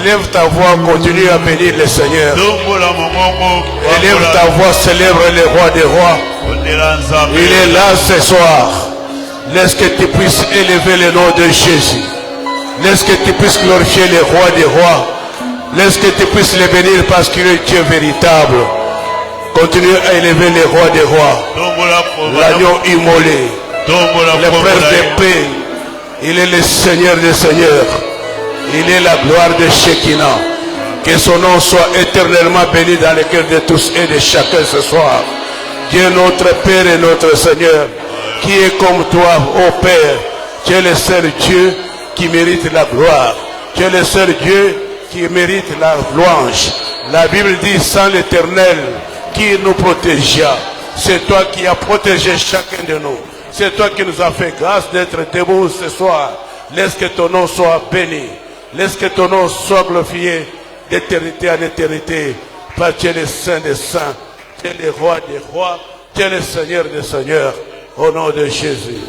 Élève ta voix, continue à bénir le Seigneur. Élève ta voix, célèbre le roi des rois. Il est là ce soir. Laisse que tu puisses élever le nom de Jésus. Laisse que tu puisses glorifier le roi des rois. Laisse que tu puisses le bénir parce qu'il est Dieu véritable. Continue à élever le roi des rois. L'agneau immolé. Le prince de paix. Il est le Seigneur des seigneurs. Il est la gloire de Shekinah. Que son nom soit éternellement béni dans le cœur de tous et de chacun ce soir. Dieu notre Père et notre Seigneur, qui est comme toi, ô Père. Tu es le seul Dieu qui mérite la gloire. Tu es le seul Dieu qui mérite la louange. La Bible dit, sans l'Éternel qui nous protégea. C'est toi qui as protégé chacun de nous. C'est toi qui nous as fait grâce d'être debout ce soir. Laisse que ton nom soit béni. Laisse que ton nom soit glorifié d'éternité en éternité. Parce que tu es le Saint des saints. Tu es le roi des rois. Tu es le Seigneur des seigneurs. Au nom de Jésus.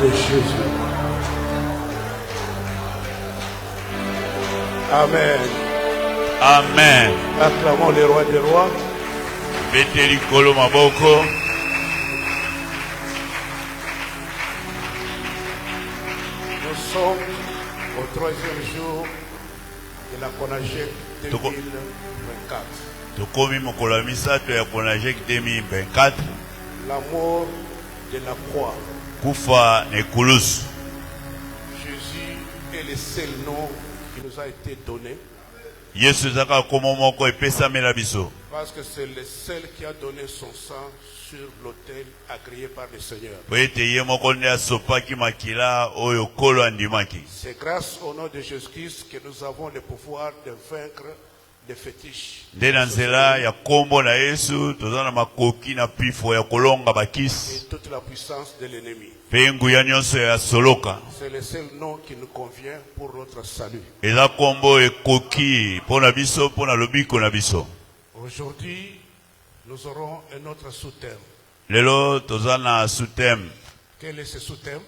De Jésus. Amen. Amen. Acclamons le roi des rois. Nous sommes au 3e jour de la Konajek 2024. La mort de la croix. Kufa Nekulus. Jésus est le seul nom qui nous a été donné. Parce que c'est le seul qui a donné son sang sur l'autel agréé par le Seigneur. C'est grâce au nom de Jésus-Christ que nous avons le pouvoir de vaincre les fétiches. Et toute la puissance de l'ennemi. C'est le seul nom qui nous convient pour notre salut. Aujourd'hui, nous aurons un autre sous-thème. Quel est ce sous-thème?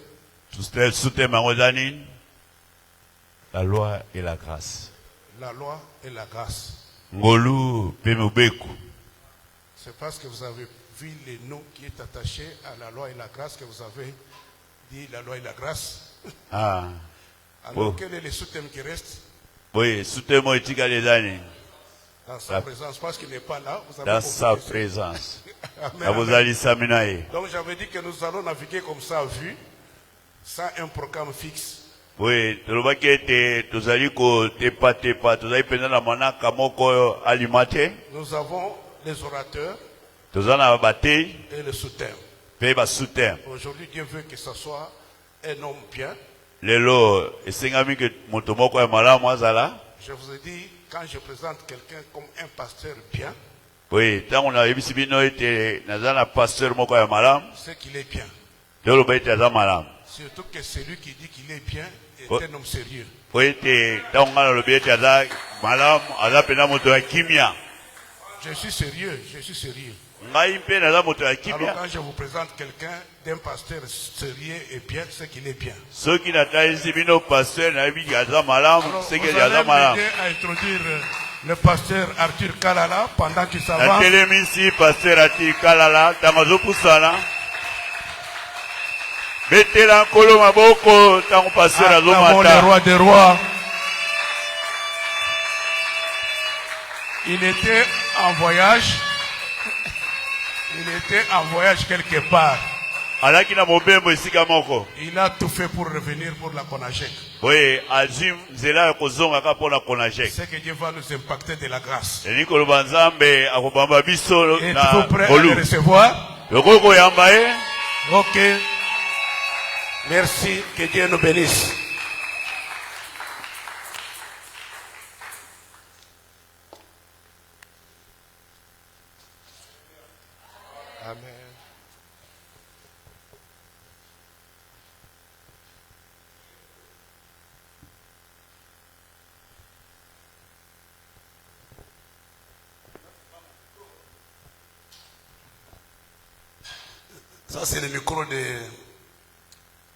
La loi et la grâce. La loi et la grâce. C'est parce que vous avez vu les noms qui est attaché à la loi et la grâce que vous avez dit la loi et la grâce. Ah. Alors quel est le sous-thème qui reste? Oui, sous-thème dans sa présence, parce qu'il n'est pas là. Vous avez dans sa présence. Amen. Donc j'avais dit que nous allons naviguer comme ça à vue, sans un programme fixe. Oui, nous avons les orateurs et le sous-thème. Aujourd'hui, Dieu veut que ce soit un homme bien. Je vous ai dit quand je présente quelqu'un comme un pasteur bien, Oui, tant on a eu bino été nazana pasteur moko ya malam. c'est qu'il est bien. Dolo ba été za malam. Surtout que celui qui dit qu'il est bien est Oh. un homme sérieux. Oui, été tant on a le bien été za malam, aza pena moto ya kimia. Je suis sérieux, je suis sérieux. Ngai mpe naza moto ya Alors kimia. quand je vous présente quelqu'un d'un pasteur sérieux et bien, c'est qu'il est bien. Ceux qui n'attendent bino pasteur na bi za malam, Alors, c'est vous que allez za malam. m'aider à introduire le pasteur Arthur Kalala pendant qu'il Na s'avance. telemisi pasteur ati kalala tango pusana. Betela kolo maboko tango pasteur Acclamons le azomata. roi des rois. Il était en voyage. Il était en voyage quelque part. Alaki na mobembo esika moko. Il a tout fait pour revenir pour la Konajek. Oui, azim zela kozonga ka pona konajek. C'est que Dieu va nous impacter de la grâce. Eni koloba nzambe akobamba biso Êtes-vous na prêts à bolu. le recevoir? Yoko yamba e. Ok. Merci. Que Dieu nous bénisse. Amen. Ça, c'est le micro de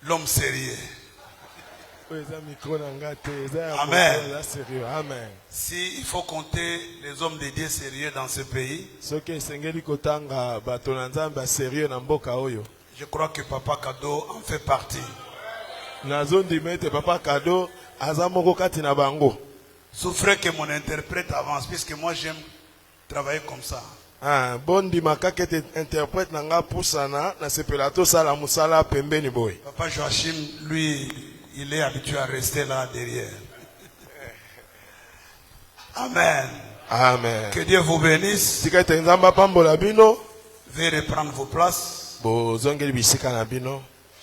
l'homme sérieux. Amen. Amen. Si il faut compter les hommes de Dieu sérieux dans ce pays, je crois que Papa Kado en fait partie. Souffrez que mon interprète avance, puisque moi j'aime travailler comme ça. Papa Joachim, lui, il est habitué à rester là derrière. Amen. Amen. Que Dieu vous bénisse. Veuillez reprendre vos places.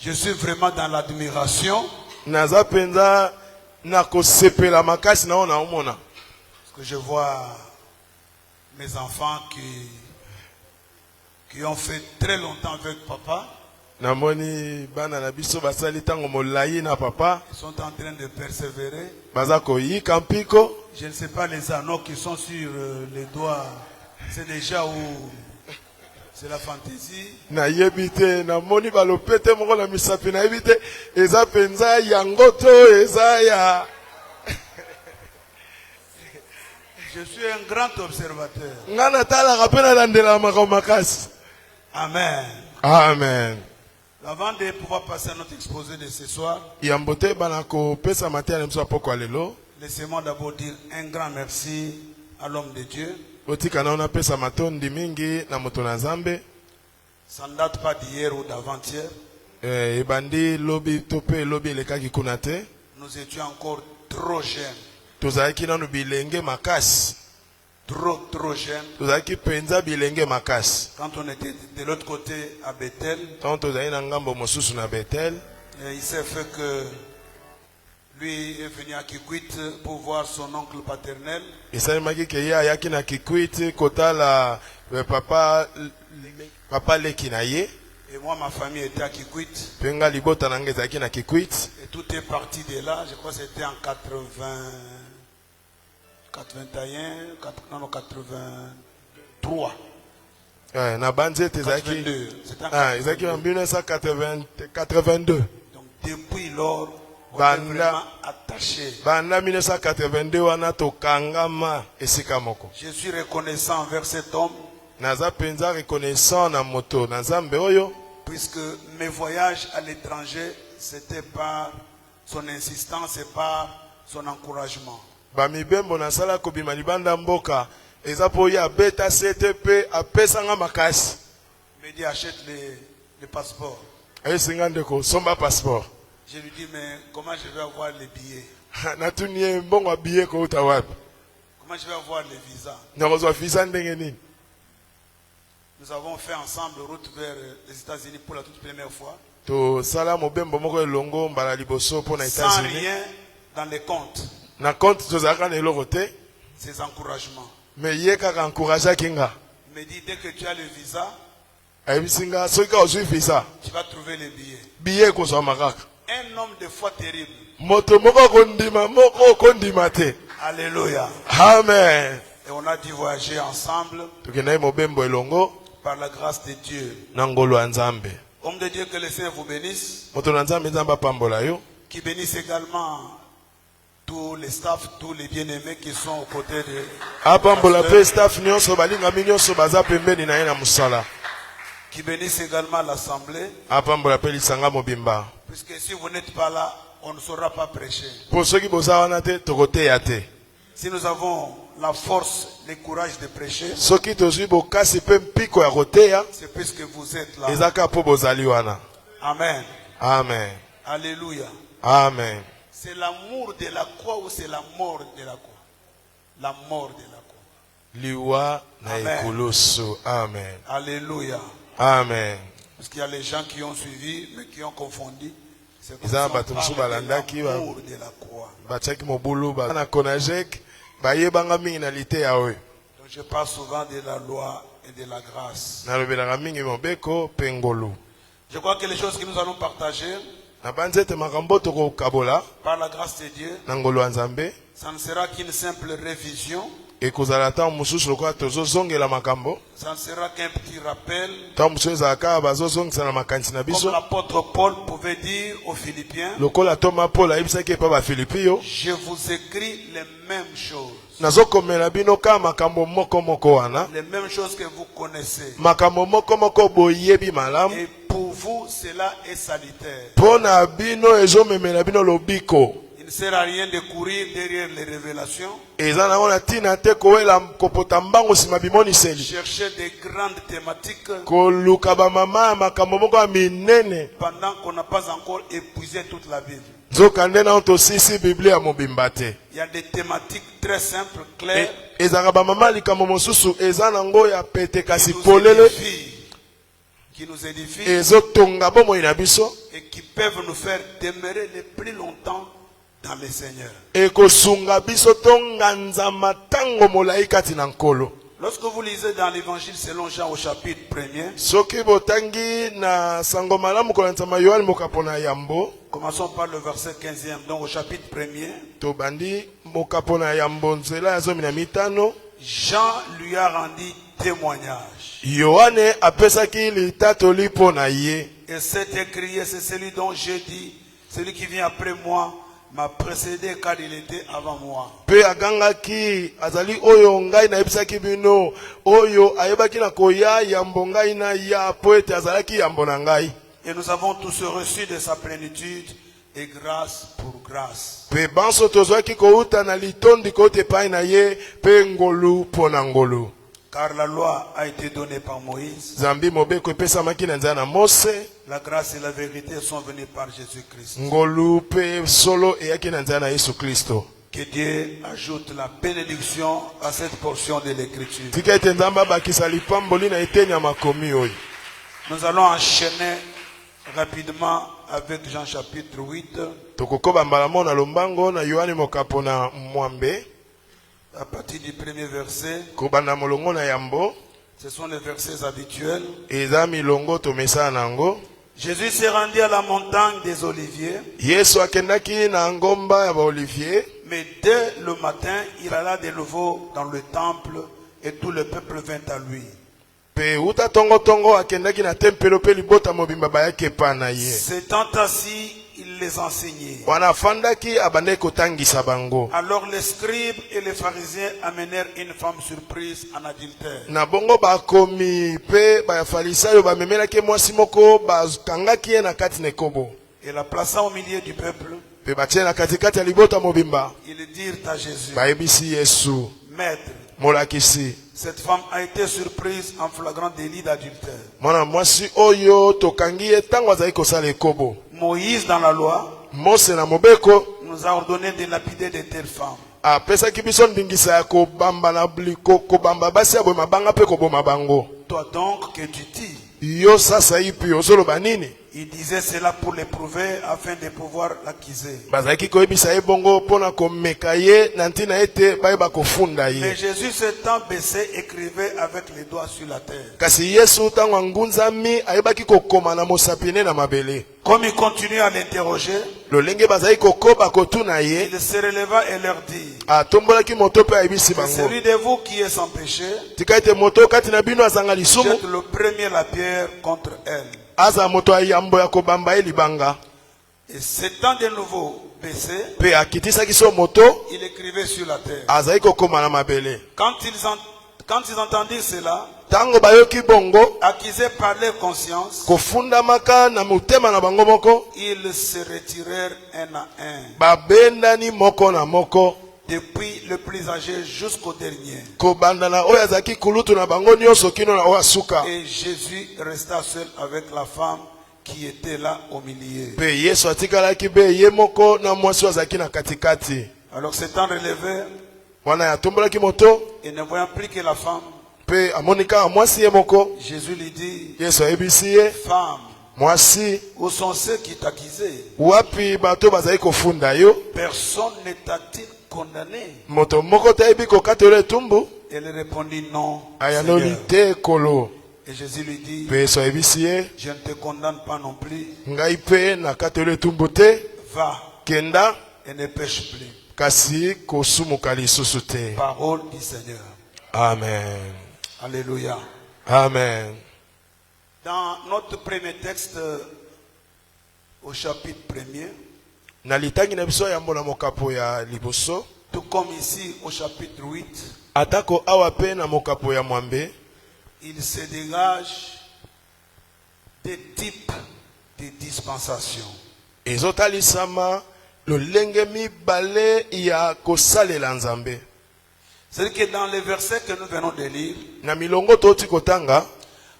Je suis vraiment dans l'admiration. Parce que je vois mes enfants qui ont fait très longtemps avec papa. Ils sont en train de persévérer. Je ne sais pas les anneaux qui sont sur les doigts. C'est déjà où c'est la fantaisie. Je suis un grand observateur. Amen. Amen. Avant de pouvoir passer à notre exposé de ce soir, laissez-moi d'abord dire un grand merci à l'homme de Dieu. Ça ne date pas d'hier ou d'avant-hier. Nous étions encore trop jeunes. Trop jeunes. Quand on était de l'autre côté à Bethel, il s'est fait que lui est venu à Kikwit pour voir son oncle paternel. Et moi, ma famille était à Kikwit. Et tout est parti de là. Je crois que c'était en 83. 82. Donc depuis lors, on est vraiment attaché. Je suis reconnaissant envers cet homme. Puisque mes voyages à l'étranger, c'était par son insistance et par son encouragement. Me dit achète les passeports. Je lui dis mais comment je vais avoir les billets? Comment je vais avoir les visas? Nous avons fait ensemble route vers les États-Unis pour la toute première fois. Sans rien dans les comptes. ses encouragements. Mais il a encouragé Kinga. Il me dit, dès que tu as le visa, tu vas trouver les billets. Billet qu'on soit marak. Un homme de foi terrible. Alléluia. Amen. Et on a dû voyager ensemble par la grâce de Dieu. Homme de Dieu, que le Seigneur vous bénisse. Qui bénisse également tous les staffs, tous les bien-aimés qui sont aux côtés de qui bénisse également l'assemblée. Puisque si vous n'êtes pas là, on ne saura pas prêcher. Si nous avons la force, le courage de prêcher, c'est puisque vous êtes là. Amen. Amen. Alléluia. Amen. C'est l'amour de la croix ou c'est la mort de la croix? La mort de la croix. Liwa na ekoloso. Amen. Alléluia. Amen. Parce qu'il y a les gens qui ont suivi, mais qui ont confondu. C'est comme ça, l'amour de la croix. Donc je parle souvent de la loi et de la grâce. Je crois que les choses que nous allons partager, par la grâce de Dieu, ça ne sera qu'une simple révision. Ça ne sera qu'un petit rappel. Comme l'apôtre Paul pouvait dire aux Philippiens, je vous écris les mêmes choses. Les mêmes choses que vous connaissez. Et pour vous, cela est salutaire. Il ne sert à rien de courir derrière les révélations. Chercher des grandes thématiques pendant qu'on n'a pas encore épuisé toute la Bible. Il y a des thématiques très simples, claires, qui nous édifient et qui peuvent nous faire demeurer le plus longtemps dans le Seigneur. Lorsque vous lisez dans l'évangile selon Jean au chapitre 1er, commençons par le verset 15e, donc au chapitre 1er, Jean lui a rendu témoignage. Et cet écrié, c'est celui dont je dis, celui qui vient après moi m'a précédé car il était avant moi. Et nous avons tous reçu de sa plénitude et grâce pour grâce. Car la loi a été donnée par Moïse. La grâce et la vérité sont venues par Jésus-Christ. Que Dieu ajoute la bénédiction à cette portion de l'écriture. Nous allons enchaîner rapidement avec Jean chapitre 8. À partir du premier verset, ce sont les versets habituels. Jésus s'est rendu à la montagne des Oliviers. Mais dès le matin, il alla de nouveau dans le temple et tout le peuple vint à lui. S'étant assis, il les enseignait. Alors les scribes et les pharisiens amenèrent une femme surprise en adultère. Et la plaçant au milieu du peuple, ils dirent à Jésus, Maître, cette femme a été surprise en flagrant délit d'adultère. Moïse dans la loi nous a ordonné de lapider de telles femmes. Toi donc que tu dis, Il disait cela pour l'éprouver afin de pouvoir l'accuser. Mais Jésus s'étant baissé écrivait avec les doigts sur la terre. Comme il continuait à l'interroger, il se releva et leur dit, celui de vous qui est sans péché, jette le premier la pierre contre elle. Et s'étant de nouveau baissé, il écrivait sur la terre. Quand ils entendirent cela, accusés par leur conscience, ils se retirèrent un à un, depuis le plus âgé jusqu'au dernier. Et Jésus resta seul avec la femme qui était là au milieu. Alors s'étant relevé, et ne voyant plus que la femme, Jésus lui dit, femme, où sont ceux qui t'accusaient? Personne ne t'a-t-il condamné? Elle répondit non, Seigneur. Et Jésus lui dit, je ne te condamne pas non plus. Va et ne pêche plus. Parole du Seigneur. Amen. Alléluia. Amen. Dans notre premier texte, au chapitre 1er, tout comme ici au chapitre 8, il se dégage des types de dispensations. C'est-à-dire que dans les versets que nous venons de lire,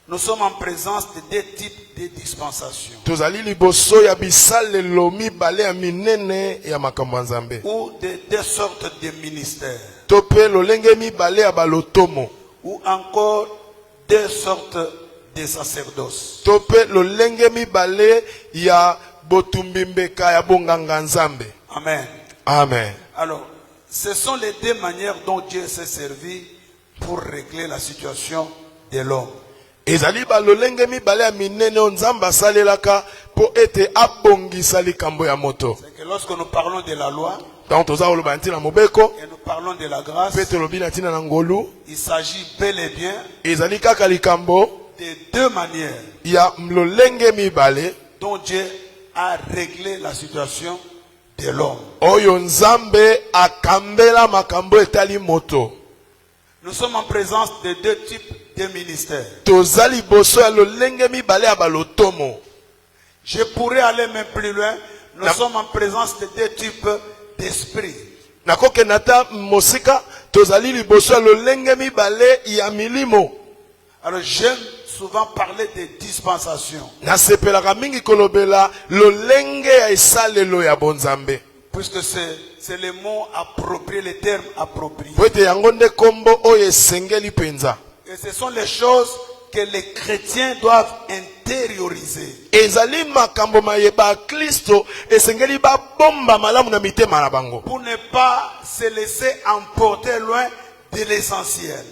nous sommes en présence de deux types de dispensations. Ou de deux sortes de ministères. Ou encore deux sortes de sacerdoces. Amen. Amen. Alors, ce sont les deux manières dont Dieu s'est servi pour régler la situation de l'homme. C'est que lorsque nous parlons de la loi, et nous parlons de la grâce, il s'agit bel et bien de deux manières dont Dieu a réglé la situation de l'homme. Nous sommes en présence de deux types de ministères. Je pourrais aller même plus loin. Nous sommes en présence de deux types d'esprits. Alors j'aime souvent parler de dispensation. Puisque c'est le mot approprié, le terme approprié. Et ce sont les choses que les chrétiens doivent intérioriser. Pour ne pas se laisser emporter loin de l'essentiel.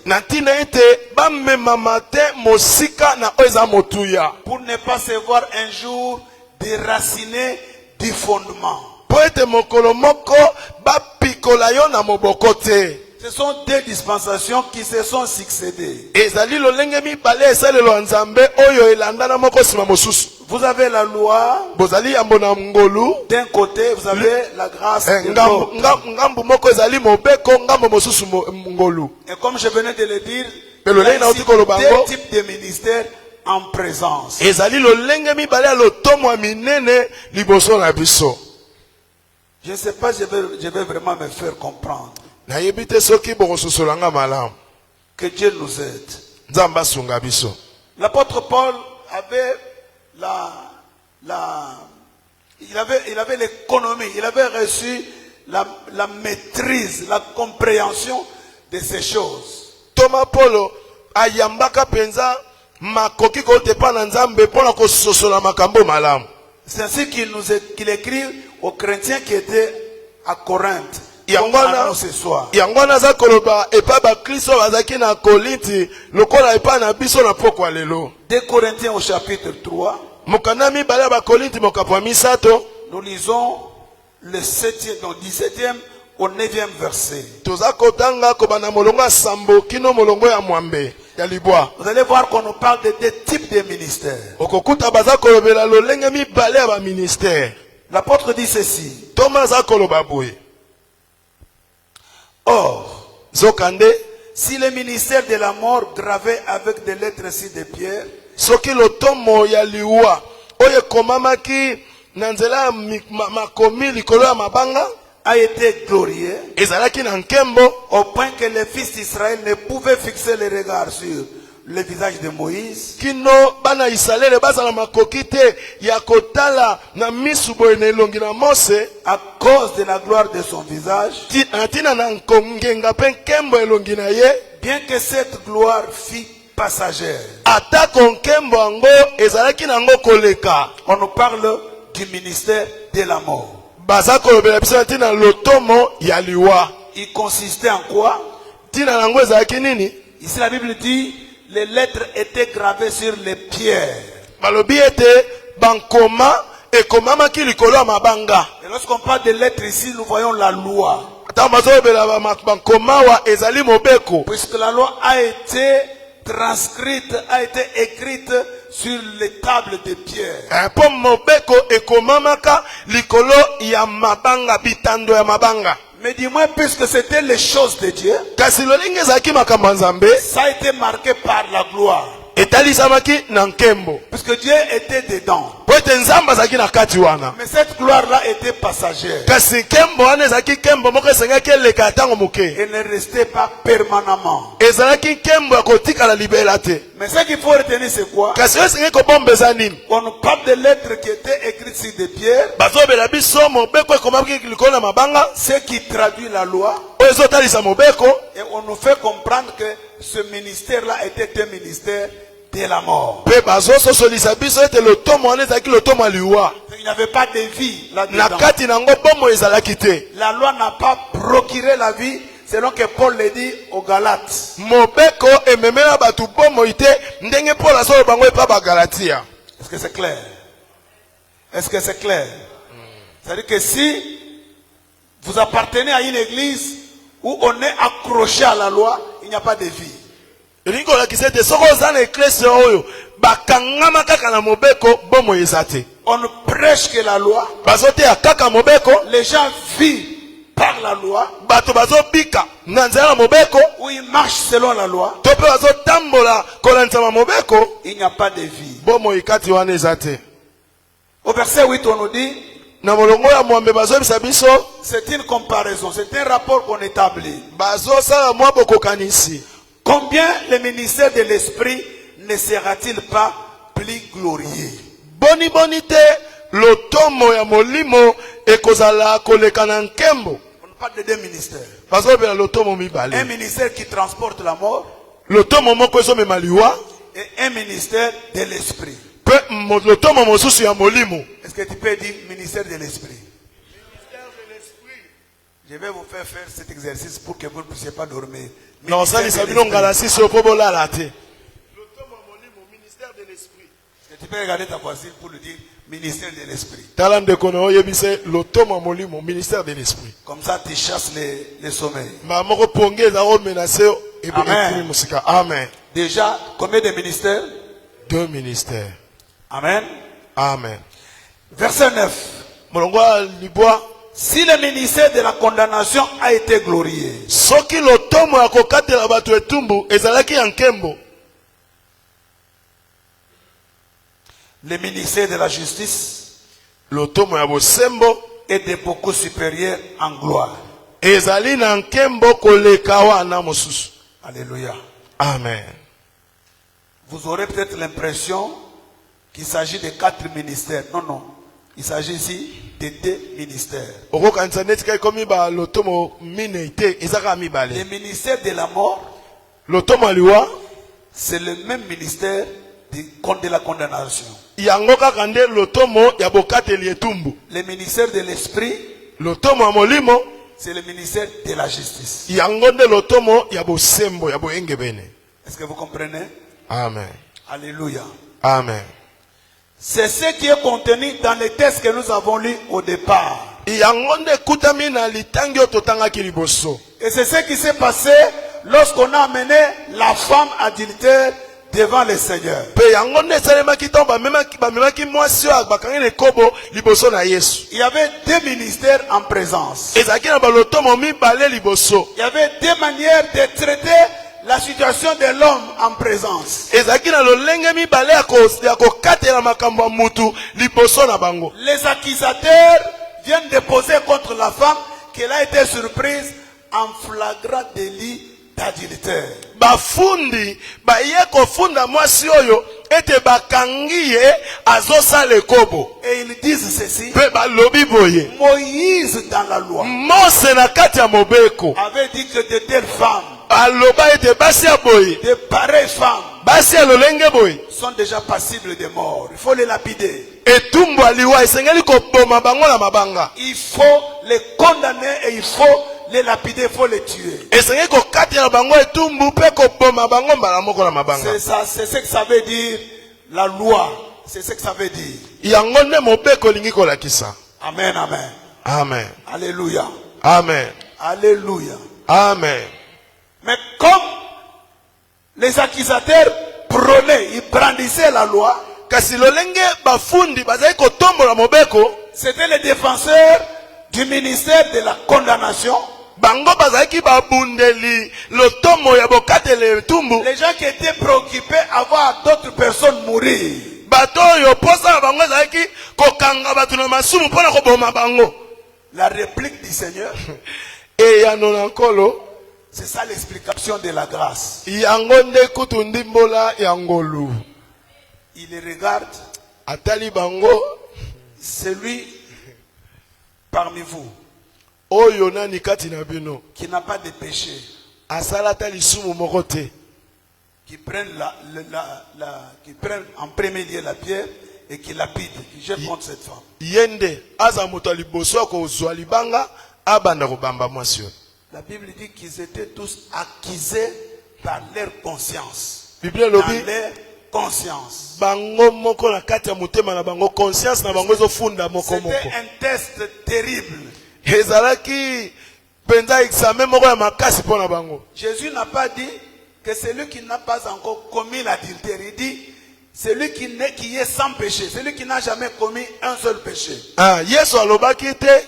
Pour ne pas se voir un jour déraciné du fondement. Ce sont deux dispensations qui se sont succédées. Vous avez la loi d'un côté, vous avez la grâce de l'autre. Et comme je venais de le dire, il y a ici deux types de ministères en présence. Je ne sais pas, je vais vraiment me faire comprendre. Que Dieu nous aide. L'apôtre Paul avait il avait l'économie, il avait reçu la maîtrise, la compréhension de ces choses. Thomas Paulo ayambaka penza makoki ko te pa na nzambe pona ko sosola makambo malamu. C'est ainsi qu'il écrit aux chrétiens qui étaient à Corinthe. Yangwana za koloba epa ba Kristo bazaki na Korinti lokola epa na biso na pokwa lelo. 2 Corinthiens au chapitre 3. Mokanami bala ba Korinti mokapwa misato. Nous lisons le 7e, donc 17e au 9e verset. Tozako tanga ko bana molonga sambo kino molongo ya mwambe ya libwa. Vous allez voir qu'on nous parle de deux types de ministères. Okokuta baza kolobela lolenge mi bale ya ba ministère. L'apôtre dit ceci. Thomas za koloba boye. Or, Zokande, si le ministère de la mort gravé avec des lettres ici de pierre, soki lotomo ya liwa oye komamaki nanzela makomi likolo ya mabanga a été glorieux ezalaki na nkembo au point que les fils d'Israël ne pouvaient fixer les regards sur le visage de Moïse. Kino bana Israël bazala makoki te ya kotala na misu boye na elongi na Mose à cause de la gloire de son visage, tina na nkongenga pe nkembo elongi na ye, bien que cette gloire fût passagère. Atako nkembo ango ezalaki nango koleka. On nous parle du ministère de la mort. Baza kolobela biso tina lotomo ya liwa. Il consistait en quoi? Tina nango ezalaki nini? Ici la Bible dit les lettres étaient gravées sur les pierres. Balobi ete bankoma ekomamaki likolo ya mabanga. Et lorsqu'on parle de lettres ici, nous voyons la loi. Puisque la loi a été transcrite, a été écrite sur les tables de pierre. Mais dis-moi, puisque c'était les choses de Dieu, ça a été marqué par la gloire. Puisque Dieu était dedans. Mais cette gloire-là était passagère. Elle ne restait pas permanemment. Mais ce qu'il faut retenir, c'est quoi? On nous parle de lettres qui étaient écrites sur des pierres. Ce qui traduit la loi. Et on nous fait comprendre que ce ministère-là était un ministère de la mort. Il n'y avait pas de vie là-dedans. La loi n'a pas procuré la vie, selon que Paul le dit aux Galates. Est-ce que c'est clair? Est-ce que c'est clair? C'est-à-dire que si vous appartenez à une église où on est accroché à la loi, il n'y a pas de vie. On ne prêche que la loi. Les gens vivent par la loi. Ou ils marchent selon la loi. Il n'y a pas de vie. Au verset 8, on nous dit, c'est une comparaison, c'est un rapport qu'on établit. Combien le ministère de l'esprit ne sera-t-il pas plus glorieux? On parle de deux ministères. Un ministère qui transporte la mort et un ministère de l'esprit. Est-ce que tu peux dire ministère de l'esprit? Je vais vous faire cet exercice pour que vous ne puissiez pas dormir. Non, ça, c'est le ministère de l'esprit. Est-ce que tu peux regarder ta voisine pour lui dire ministère de l'esprit? Comme ça, tu chasses les sommeils. Amen. Amen. Déjà, combien de ministères? 2 ministères. Amen. Amen. Verset 9. Si le ministère de la condamnation a été glorieux, le ministère de la justice est de beaucoup supérieur en gloire. Alléluia. Amen. Vous aurez peut-être l'impression qu'il s'agit de 4 ministères. Non, non. Il s'agit ici de 2 ministères. Le ministère de la mort, c'est le même ministère de la condamnation. yango kaka nde lotomo ya bokateli etumbu. Le ministère de l'esprit, Lotomo ya molimo c'est le ministère de la justice. yango nde lotomo ya bosembo ya boyengebene. Est-ce que vous comprenez? Amen. Alléluia. Amen. C'est ce qui est contenu dans les textes que nous avons lus au départ. yango nde kutami na litangi oyo totangaki liboso. Et c'est ce qui s'est passé lorsqu'on a amené la femme adultère devant le Seigneur. Pe yango nde esalemaki ntango bamemaki mwasi oyo bakangi na ekobo liboso na Yesu. Il y avait deux ministères en présence. ezalaki na balotomo mibale liboso. Il y avait deux manières de traiter la situation de l'homme en présence. ezalaki na lolenge mibale ya kokatela makambo ya mutu liboso na bango. Les accusateurs viennent déposer contre la femme qu'elle a été surprise en flagrant délit d'adultère. Bafundi baye kofunda mwasi oyo ete bakangi ye azosala ekobo. Et ils disent ceci. Pe balobi boye Moïse dans la loi Mose na kati ya mobeko avait dit que de telles femmes, aloba ete basi ya boye de pareilles femmes, basi ya lolenge boye sont déjà passibles de mort. Il faut les lapider. etumbu aliwa esengeli koboma bango na mabanga. Il faut les condamner et il faut les lapider, il faut les tuer. esengeli kokatela bango etumbu pe koboma bango mbala moko na mabanga. C'est ça, c'est ce que ça veut dire la loi. C'est ce que ça veut dire. yango nde mobeko olingi kolakisa. Amen, amen. Amen. Alléluia. Amen. Alléluia. Amen. Mais comme les accusateurs prônaient, ils brandissaient la loi, kasi lolenge bafundi bazali kotombola mobeko c'était les défenseurs du ministère de la condamnation. bango bazalaki babundeli lotomo ya bokatela etumbu. Les gens qui étaient préoccupés à voir d'autres personnes mourir. bato oyo posa na bango ezalaki kokanga bato na masumu mpona koboma bango. La réplique du Seigneur, eyano na nkolo c'est ça l'explication de la grâce. yango nde kutu ndimbola ya ngolu. Il les regarde, atali bango celui parmi vous oyo nani kati na bino qui n'a pas de péché, asala ata lisumu moko te, qui prenne, qui prenne en premier lieu la pierre et qui lapide, qui jette contre cette femme. yende aza moto ya liboso akozwa libanga abanda kobamba mwasi oyo. La Bible dit qu'ils étaient tous accusés par leur conscience. Biblia Dans lobi leur conscience. bango moko na kati ya motema na bango, conscience na bango ezofunda moko moko. C'était un test terrible. ezalaki penza examen moko ya makasi mpo na bango. Jésus n'a pas dit que celui qui n'a pas encore commis l'adultère, il dit celui qui est sans péché, celui qui n'a jamais commis un seul péché. Yesu alobaki te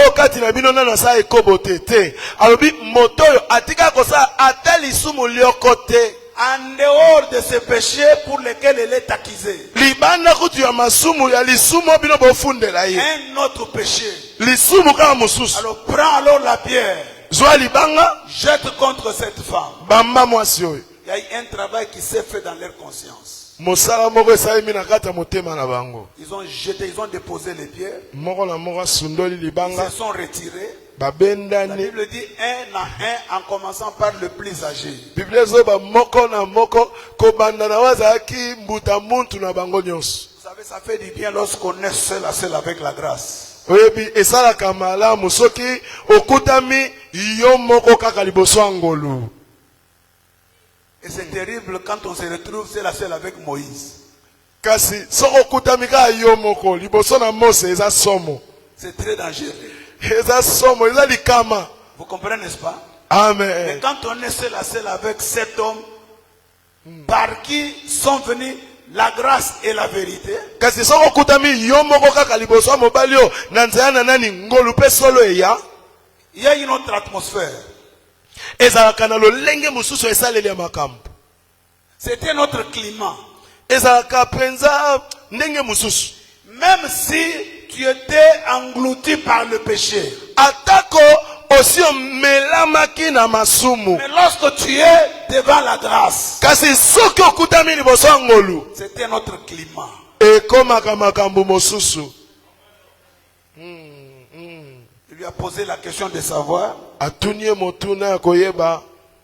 o kati na bino nana sa ekobo te alobi moto oyo atika kosala ata lisumu lioko te, En dehors de ce péché pour lequel elle est accusée. libanda kutu ya masumu ya lisumu bino bofundela ye Un autre péché. lisumu kaka mosusu. Alors prends alors la pierre, zwa libanga jette contre cette femme. bamba mwasi oyo. Il y a eu un travail qui s'est fait dans leur conscience. mosala moko esalemi na kati ya motema na bango. Ils ont jeté, ils ont déposé les pierres. moko na moko asundoli Ils libanga se sont retirés. La babendani. Bible dit un à un en commençant par le plus âgé. Biblia ezoba moko na moko kobanda na wazalaki mbuta muntu na bango nyonso. Vous savez, ça fait du bien lorsqu'on est seul à seul avec la grâce. oyebi esalaka malamu soki okutami yo moko kaka liboso ya ngolu. Et c'est terrible quand on se retrouve seul à seul avec Moïse. kasi soko okutami kaka yo moko liboso na Mose eza somo. C'est très dangereux. eza somo, eza likama. Vous comprenez, n'est-ce pas? Mais Amen. quand on est seul à seul avec cet homme, par qui sont venus la grâce et la vérité, kasi soko okutami yo moko kaka liboso ya mobali oyo na nzela na nani ngolu pe solo eya, il y a une autre atmosphère. ezalaka na lolenge mosusu esaleli ya makambo. C'était notre climat. ezalaka penza ndenge mosusu. Même si tu étais englouti par le péché, atako osi omelamaki na masumu, mais lorsque tu es devant la grâce, kasi soki okutami liboso ya ngolu c'était notre climat. ekomaka makambo mosusu. Il lui a posé la question de savoir atuni ye motuna ya koyeba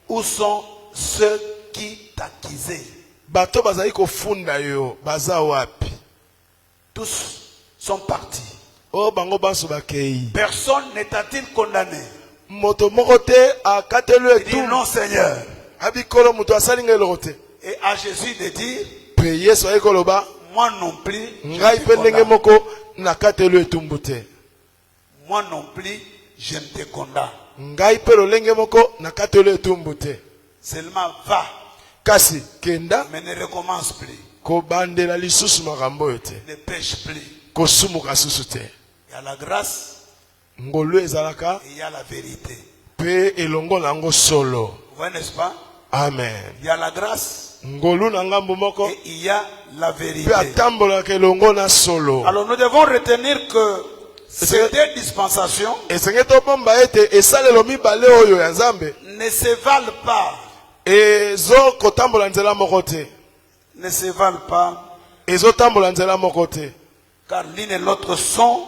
où sont ceux qui t'accusaient. bato bazali kofunda yo baza wapi? Tous sont partis. O bango banso bakei. Personne n'était-il condamné? Moto moko te akatelu Il dit etu. non Seigneur. Abikolo moto asalinga eloko te. Et à Jésus de dire, Pe Yesu ayekoloba moi non plus, je ngai te pe ndenge condamne. moko nakatelu etumbu te. Moi non plus, je ne te condamne. Ngai pe lolenge moko nakatelu etumbu te. Seulement va, Kasi kenda mais ne recommence plus. kobandela lisusu makambo oyo te. Ne pêche plus. Kosumuka susu te. Il y a la grâce Ngolu ezalaka et il y a la vérité. pe elongo nango solo. Vous voyez, n'est-ce pas? Amen. Il y a la grâce Ngolu na ngambo moko et il y a la vérité. pe atambolaka elongo na solo. Alors nous devons retenir que ces deux dispensations Esenge tobomba ete esalelo mibale oyo ya Nzambe ne se valent pas. ezo kotambola nzela moko te. Ne se valent pas, Ezo tambola nzela moko te. car l'une et l'autre sont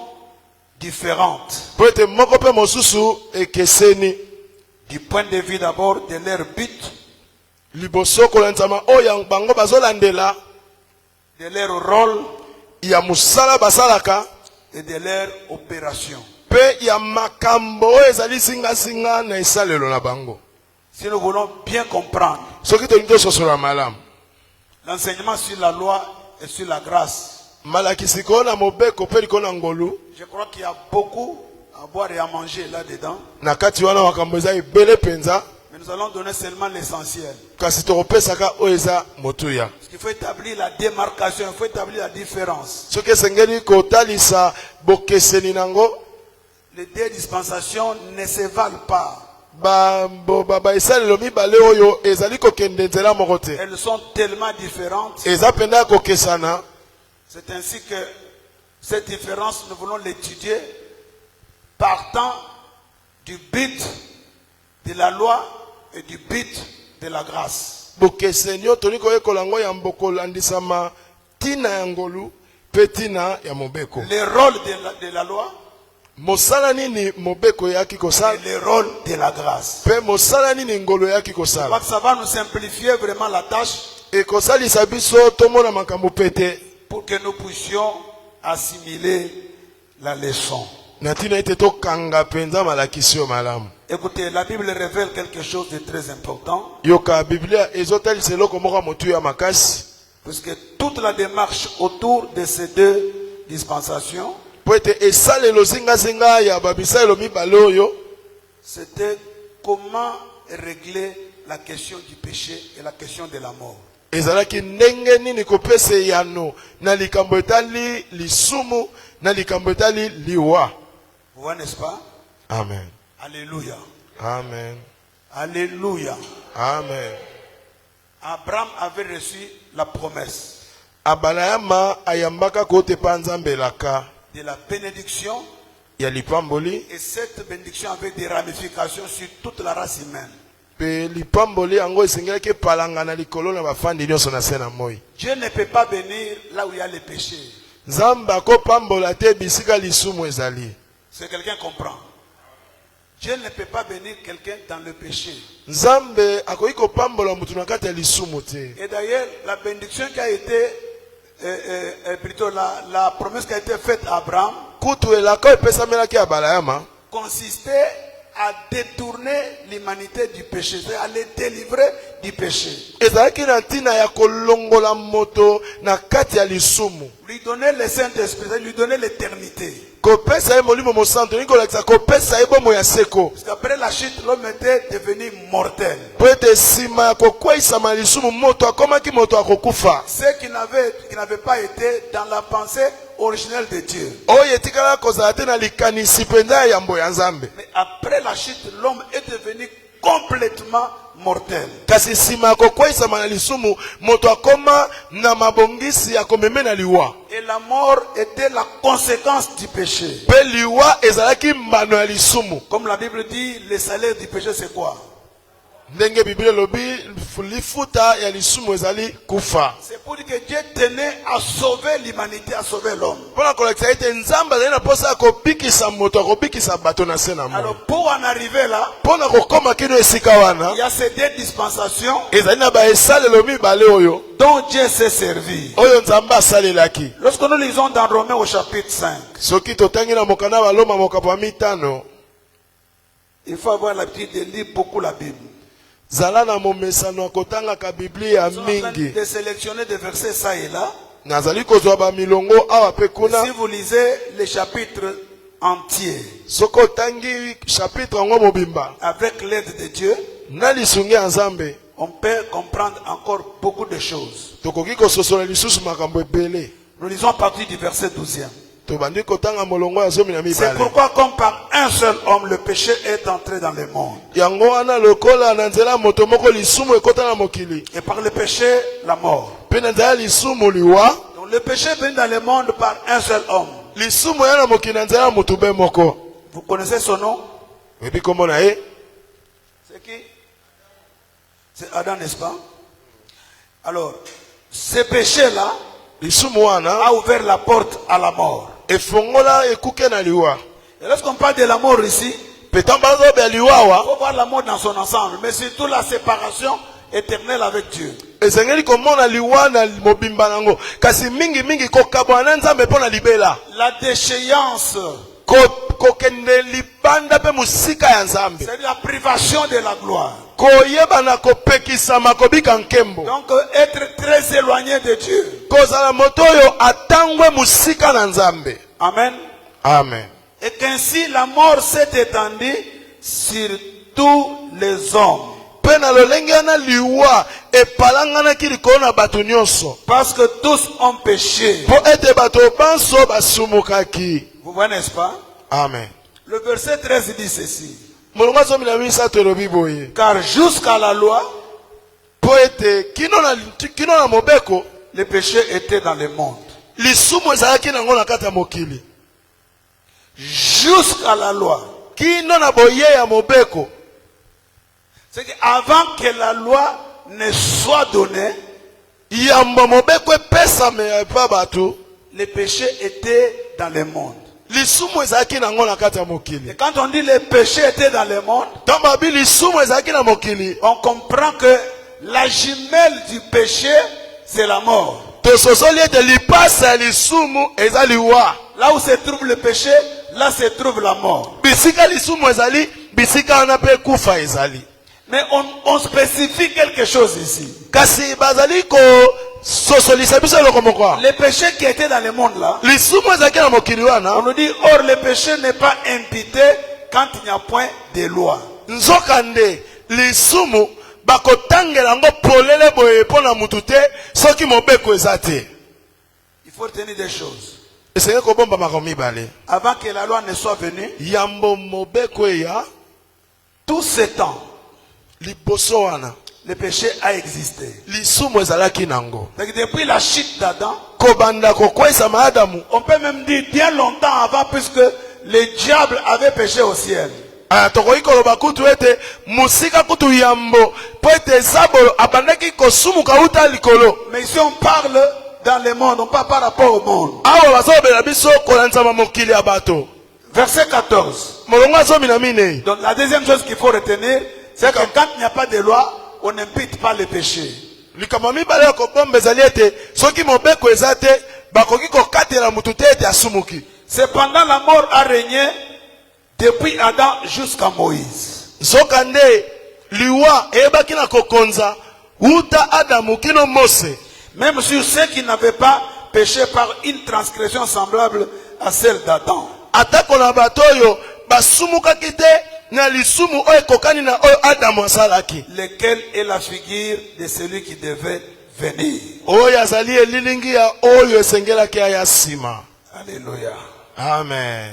différentes. Po ete moko pe mosusu ekeseni. Du point de vue d'abord de leur but, Liboso kolanzama oyo bango bazolandela de leur rôle ya musala basalaka et de leur opération. pe ya makambo oyo ezali singa na esalelo na bango. Si nous voulons bien comprendre Soki tolingi tososola malamu l'enseignement sur la loi et sur la grâce, malakisi ko na mobeko pe liko na ngolu je crois qu'il y a beaucoup à boire et à manger là-dedans, na kati wana makambo eza ebele penza mais nous allons donner seulement l'essentiel. kasi tokopesaka oyo eza motuya. Parce qu'il faut établir la démarcation, il faut établir la différence. Soki esengeli kotalisa bokeseni nango Les deux dispensations ne se valent pas. esalelo mibale oyo ezali kokende nzela moko te. Elles sont tellement différentes. Eza penda ya kokesana. C'est ainsi que cette différence, nous voulons l'étudier partant du but de la loi et du but de la grâce. Bokeseni oyo toli koyekola yango ya mbokolandisama tina ya ngolu pe tina ya mobeko. Le rôle de la loi Mosala nini mobeko yaki kosala et le rôle de la grâce. pe mosala nini ngolo yaki kosala. Donc ça va nous simplifier vraiment la tâche Ekosalisa biso tomona makambo pete pour que nous puissions assimiler la leçon. na tina ete tokanga penza malakisi yo malamu. Écoutez, la Bible révèle quelque chose de très important, Yoka Biblia ezotalisa eloko moko ya motu ya makasi puisque toute la démarche autour de ces deux dispensations, po ete esalelo zingazinga ya babisalelo mibale oyo c'était comment régler la question du péché et la question de la mort. ezalaki ndenge nini kopesa yano na likambo etali lisumu na likambo etali liwa. Vous voyez, n'est-ce pas? Amen. Alléluia. Amen. Alléluia. Amen. Abraham avait reçu la promesse Abalayama ayambaka kote pa Nzambe elaka de la bénédiction, ya lipamboli et cette bénédiction avait des ramifications sur toute la race humaine. pe lipamboli yango esengelaki epalanga na likolo na bafandi nyonso na se na moi. Dieu ne peut pas bénir là où il y a le péché. Nzambe akopambola te bisika lisumu ezali. C'est quelqu'un comprend. Dieu ne peut pas bénir quelqu'un dans le péché. Nzambe akoki kopambola mutu na kati ya lisumu te. Et d'ailleurs, la bénédiction qui a été, plutôt la promesse qui a été faite à Abraham, Kutu elaka epesamelaki Abalayama consistait à détourner l'humanité du péché, c'est-à-dire à les délivrer du péché. ezalaki na ntina ya kolongola moto na kati ya lisumu. Lui donner le Saint-Esprit, c'est-à-dire lui donner l'éternité. Kopesa ye molimo mosantu ni kolakisa kopesa ye bomo ya seko. Parce qu'après la chute, l'homme était devenu mortel. Po ete nsima ya kokweisama lisumu moto akomaki moto akokufa. Ceux qui n'avaient pas été dans la pensée originelle de Dieu. Oyo etikala kozala te na likanisi penza ya yambo ya Nzambe. Mais après la chute, l'homme est devenu complètement mortel. Kasi nsima ya kokweisama na lisumu moto akoma na mabongisi ya komeme na liwa. Et la mort était la conséquence du péché. Pe liwa ezalaki mbano ya lisumu. Comme la Bible dit, le salaire du péché c'est quoi? ndenge Bible lobi lifuta ya lisumu ezali kufa. C'est pour dire que Dieu tenait à sauver l'humanité, à sauver l'homme. Pona kolekisa ete nzamba zali na posa kobikisa moto kobikisa bato na se na mo. Alors pour en arriver là, Pona kokoma kino esika wana, il y a ces deux dispensations ezali na ba esalelo mibale oyo dont Dieu s'est servi. oyo nzamba asalelaki. Lorsque nous lisons dans Romains au chapitre 5, Soki totangi na mokanda baloma mokapo ya mitano, il faut avoir l'habitude de lire beaucoup la Bible. zala na momesano akotanga ka Biblia Nous sommes en train mingi. de sélectionner des versets ça et là. Nazali kozwa ba milongo awa pe kuna. Si vous lisez les chapitres entiers Soko tangi chapitre ngo mobimba avec l'aide de Dieu, na lisungi ya Nzambe, on peut comprendre encore beaucoup de choses. tokoki kososola lisusu makambo ebele. Nous lisons à partir du verset 12e. Tobandi kotanga molongo ya zomi na C'est mibale. pourquoi comme par un seul homme le péché est entré dans le monde. Yango wana lokola na nzela moto moko lisumu ekota na mokili. Et par le péché, la mort. Pe na nzela lisumu liwa, Donc le péché vient dans le monde par un seul homme. lisumu ya na mokili na nzela moto be moko. Vous connaissez son nom? Ebi kombo na ye, C'est qui? C'est Adam, n'est-ce pas? Alors, ce péché-là lisumu wana a ouvert la porte à la mort. efongola ekuke na liwa. Et lorsqu'on parle de la mort ici, Petan bazo be liwa il wa, faut voir la mort dans son ensemble, mais surtout la séparation éternelle avec Dieu. ezengeli komona liwa na mobimba nango. Kasi mingi mingi kokabwana Nzambe pona libela. La déchéance, Kokende libanda pe musika ya Nzambe. c'est la privation de la gloire. Koyeba na kopekisa makobika nkembo. Donc être très éloigné de Dieu. Kozala moto oyo atangwe musika na Nzambe. Amen. Amen. Et qu'ainsi la mort s'est étendue sur tous les hommes. Pe na lolenge wana liwa epalanganaki likolo na bato nyonso. Parce que tous ont péché. Po ete bato banso basumukaki. Vous voyez, n'est-ce pas? Amen. Le verset 13 dit ceci. Molongo azomi na misato elobi boye. Car jusqu'à la loi, Po ete kino na mobeko, le péché était dans le monde. lisumu ezalaki nango na kati ya mokili. Jusqu'à la loi. Kino na boye ya mobeko. C'est qu'avant que la loi ne soit donnée, Yamba mobeko epesame pa bato. le péché était dans le monde. Lisumu ezalaki nango na kati ya mokili. Et quand on dit le péché était dans le monde, Tamba bi lisumu ezalaki na mokili. on comprend que la jumelle du péché, c'est la mort. Tososoli ete lipasa ya lisumu ezali wa. Là où se trouve le péché, là se trouve la mort. Bisika lisumu ezali, bisika wana pe kufa ezali. Mais on spécifie quelque chose ici. Kasi bazali ko sosolisa biso loko moko. Le péché qui était dans le monde là, Lisumu ezalaki na mokili wana. on nous dit, or le péché n'est pas imputé quand il n'y a point de loi. Nzokande lisumu bakotangela ngo polele boye pona mutu te soki mobeko eza te. Il faut retenir des choses. Esenge kobomba makambo mibale. Avant que la loi ne soit venue, Yambo mobeko eya tout ce temps, liboso wana. le péché a existé. Lisumu ezalaki nango. Donc depuis la chute d'Adam, Kobanda kokwesa Adamu. on peut même dire bien longtemps avant, puisque le diable avait péché au ciel. Tokoki koloba kutu ete musika kutu yambo po ete zabolo abandaki kosumuka uta likolo. Mais ici on parle dans le monde, on parle par rapport au monde. Awa bazobela biso kolanzama mokili ya bato. Verset 14. Molongo azomi na mine. Donc la deuxième chose qu'il faut retenir, c'est que quand il n'y a pas de loi, on n'impute pas le péché. Likama mibale kobomba ezali ete soki mobeko eza te bakoki kokatela mutu te ete asumuki. Cependant la mort a régné depuis Adam jusqu'à Moïse. Zokande liwa eyebaki na kokonza uta Adamu kino Mose. Même sur ceux qui n'avaient pas péché par une transgression semblable à celle d'Adam. Atako na bato oyo basumukaki te na lisumu oyo ekokani na oyo Adamu asalaki. Lequel est la figure de celui qui devait venir. Oyo azali elilingi ya oyo esengelaki ya sima. Alléluia. Amen.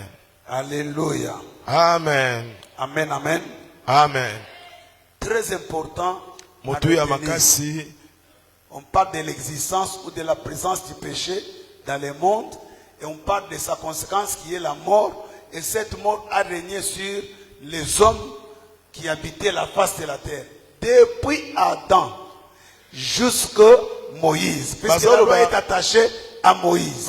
Alléluia. Amen. Amen, amen. Amen. Très important. à Motu ya retenir. makasi. On parle de l'existence ou de la présence du péché dans le monde et on parle de sa conséquence qui est la mort. Et cette mort a régné sur les hommes qui habitaient la face de la terre. depuis Adam jusqu'à Moïse. Puisque la loi est attachée à Moïse.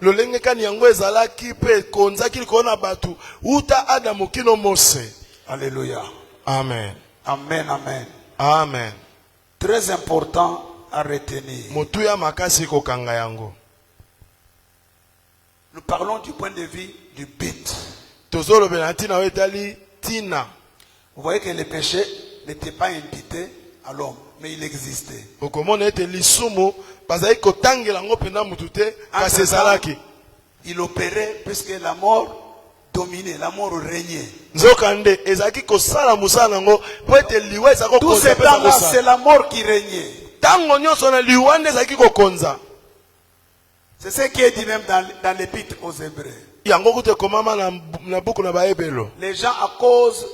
lolenge kani yango ezalaki pe konzaki kona batu uta Adamu kino Mose. Alléluia. Amen. Amen, amen. Amen. Très important à retenir. Motuya makasi kokanga yango. Nous parlons du point de vue du but. Tozolo benatina wetali tina. Vous voyez que le péché n'était pas invité à l'homme, mais il existait. Okomona ete lisumu bazai kotangela ngo pena mutute kasi ezalaki. Il opérait puisque la mort dominait, la mort régnait. Nzokande ezaki kosala musala ngo po ete liwa ezako tout ce temps-là, c'est la mort qui régnait. Tango nyonso na liwa nde ezaki kokonza. C'est ce qui est dit même dans l'épître aux Hébreux. Yango kute komama na buku na baebelo. Les gens à cause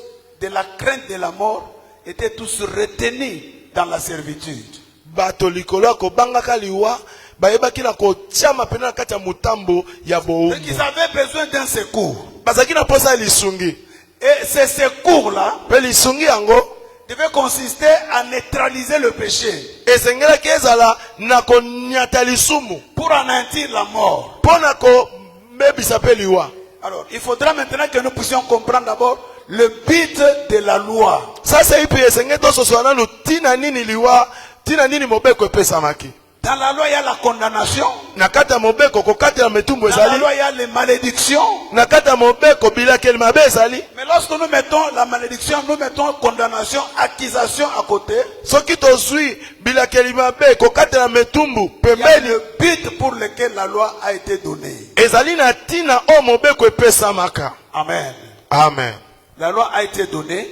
de la crainte de la mort étaient tous retenus dans la servitude. Bato likolo ko bangaka liwa bayebaki na ko tiama pena kati ya mutambo ya boumbu. Donc ils avaient besoin d'un secours. Bazaki na posa lisungi. Et ce secours là pe lisungi yango devait consister à neutraliser le péché. Esengela kezala na ko nyata lisumu pour anéantir la mort. Pona ko mebisa pe liwa. Alors, il faudra maintenant que nous puissions comprendre d'abord le but de la loi. Ça c'est ipi esengela soswana no tina nini liwa. Tina nini mobeko epesamaki. Dans la loi, il y a la condamnation. Nakata mobeko kokata metumbu ezali. Dans la loi, il y a les malédictions. Nakata mobeko bilakeli mabe ezali. Mais lorsque nous mettons la malédiction, nous mettons condamnation, accusation à côté. Soki tozui bilakeli mabe kokata metumbu pembeni. Il y a le but pour lequel la loi a été donnée. Ezali na tina o mobeko epesamaka. Amen. Amen. La loi a été donnée.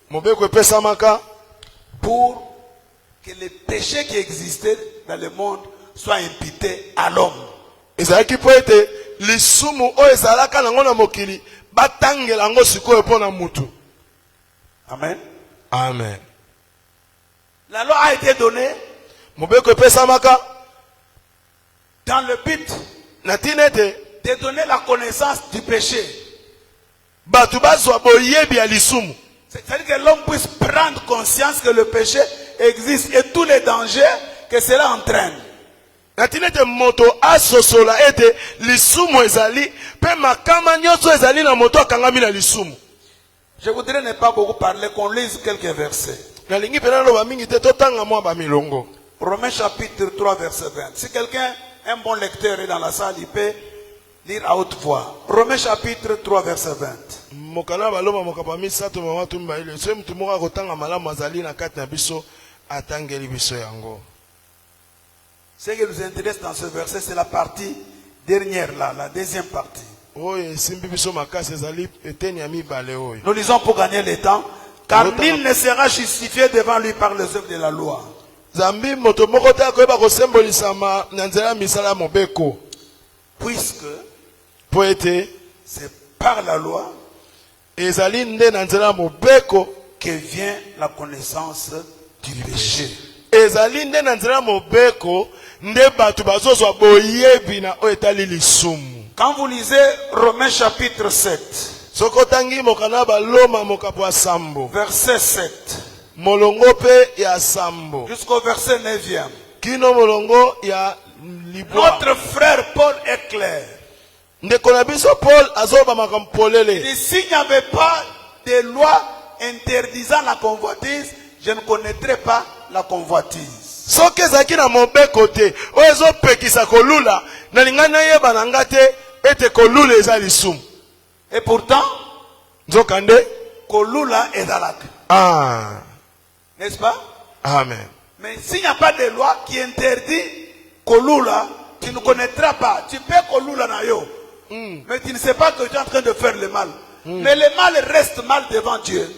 Mobeko epesamaka pour que les péchés qui existaient dans le monde soient imputés à l'homme. Ezalaki po ete lisumu o ezalaka nango na mokili batangela ngo sikoyo pona mutu. Amen. Amen. La loi a été donnée mobeko epesamaka dans le but na tinete de donner la connaissance du péché. Batu bazwa boyebi ya lisumu. C'est-à-dire que l'homme puisse prendre conscience que le péché existe et tous les dangers que cela entraîne. Natinete moto asosola ete lisumu ezali pe makama nyonso ezali na moto akangami na lisumu. Je voudrais ne pas beaucoup parler, qu'on lise quelques versets. Nalingi pena loba mingi te totanga mwa ba milongo. Romains chapitre 3 verset 20. Si quelqu'un, un bon lecteur est dans la salle, il peut lire à haute voix. Romains chapitre 3 verset 20. Mokana baloma mokapa misato mama tumba ile so mtu moka kotanga malamu azali na kati na biso atangeli biso yango. Ce qui nous intéresse dans ce verset, c'est la partie dernière là, la deuxième partie. Nous lisons pour gagner le temps, car nul ne sera justifié devant lui par les œuvres de la loi. Puisque c'est par la loi que vient la connaissance du péché. Quand vous lisez Romains chapitre 7, verset 7, jusqu'au verset 9e, notre frère Paul est clair. Il dit, s'il n'y avait pas de loi interdisant la convoitise, je ne connaîtrais pas la convoitise. Et pourtant, kolula est dalak. N'est-ce pas? Amen. Mais s'il n'y a pas de loi qui interdit kolula, tu ne connaîtras pas. Tu peux kolula na yo. Mais tu ne sais pas que tu es en train de faire le mal. Mais le mal reste mal devant Dieu.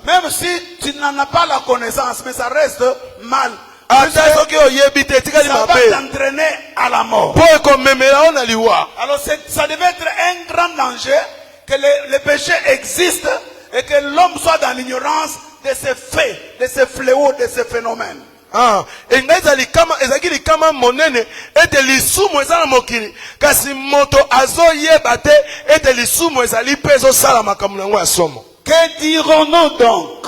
Même si tu n'en as pas la connaissance, mais ça reste mal. Ça va t'entraîner à la mort. Alors ça devait être un grand danger que le péché existe et que l'homme soit dans l'ignorance de ces faits, de ces fléaux, de ces phénomènes. engai ezaki likama monene ete lisumu ezala mokili kasi moto azoyeba te ete lisumu ezali pe ezosala makambo nango ya somo. Que dirons-nous donc?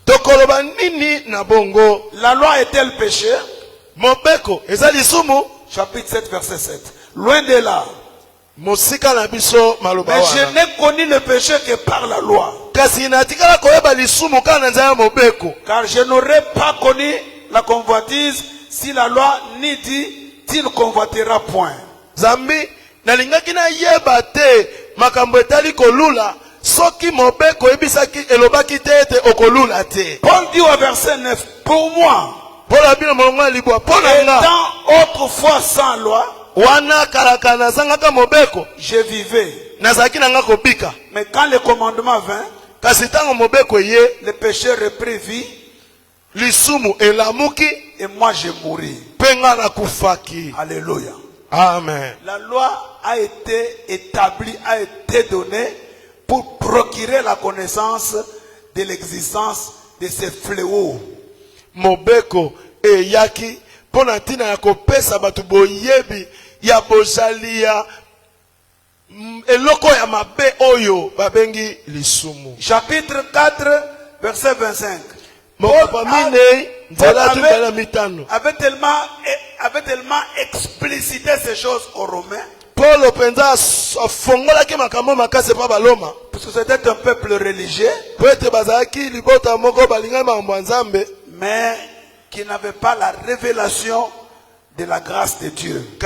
Tokoloba nini na bongo? La loi est-elle péché? Mobeko ezali lisumu. Chapitre 7 verset 7. Loin de là. Mosika na biso maloba Mais wana. je n'ai connu le péché que par la loi. Kasi natikala koyeba lisumu kana nzaya mobeko. Car je n'aurais pas connu la convoitise si la loi ni dit tu ne convoiteras point. Zambi nalingaki na yeba te makambo etali kolula soki mobeko ebisaki elobaki te ete okolula te. Paul dit au verset 9, pour moi, étant autrefois sans loi, je vivais. Mais Mais quand le commandement vint, le péché reprit vie, et moi je mouris. Alléluia. Amen. La loi a été établie, a été donnée pour procurer la connaissance de l'existence de ces fléaux. Mobeko e yaki pona tina ya kopesa batu boyebi ya bozalia eloko ya mabe oyo babengi lisumu. Chapitre 4 verset 25. Avait tellement explicité ces choses aux Romains. Paul penza fongola ki makambo makase pa baloma. Parce que c'était un peuple religieux. Mais qui n'avait pas la révélation de la grâce de Dieu.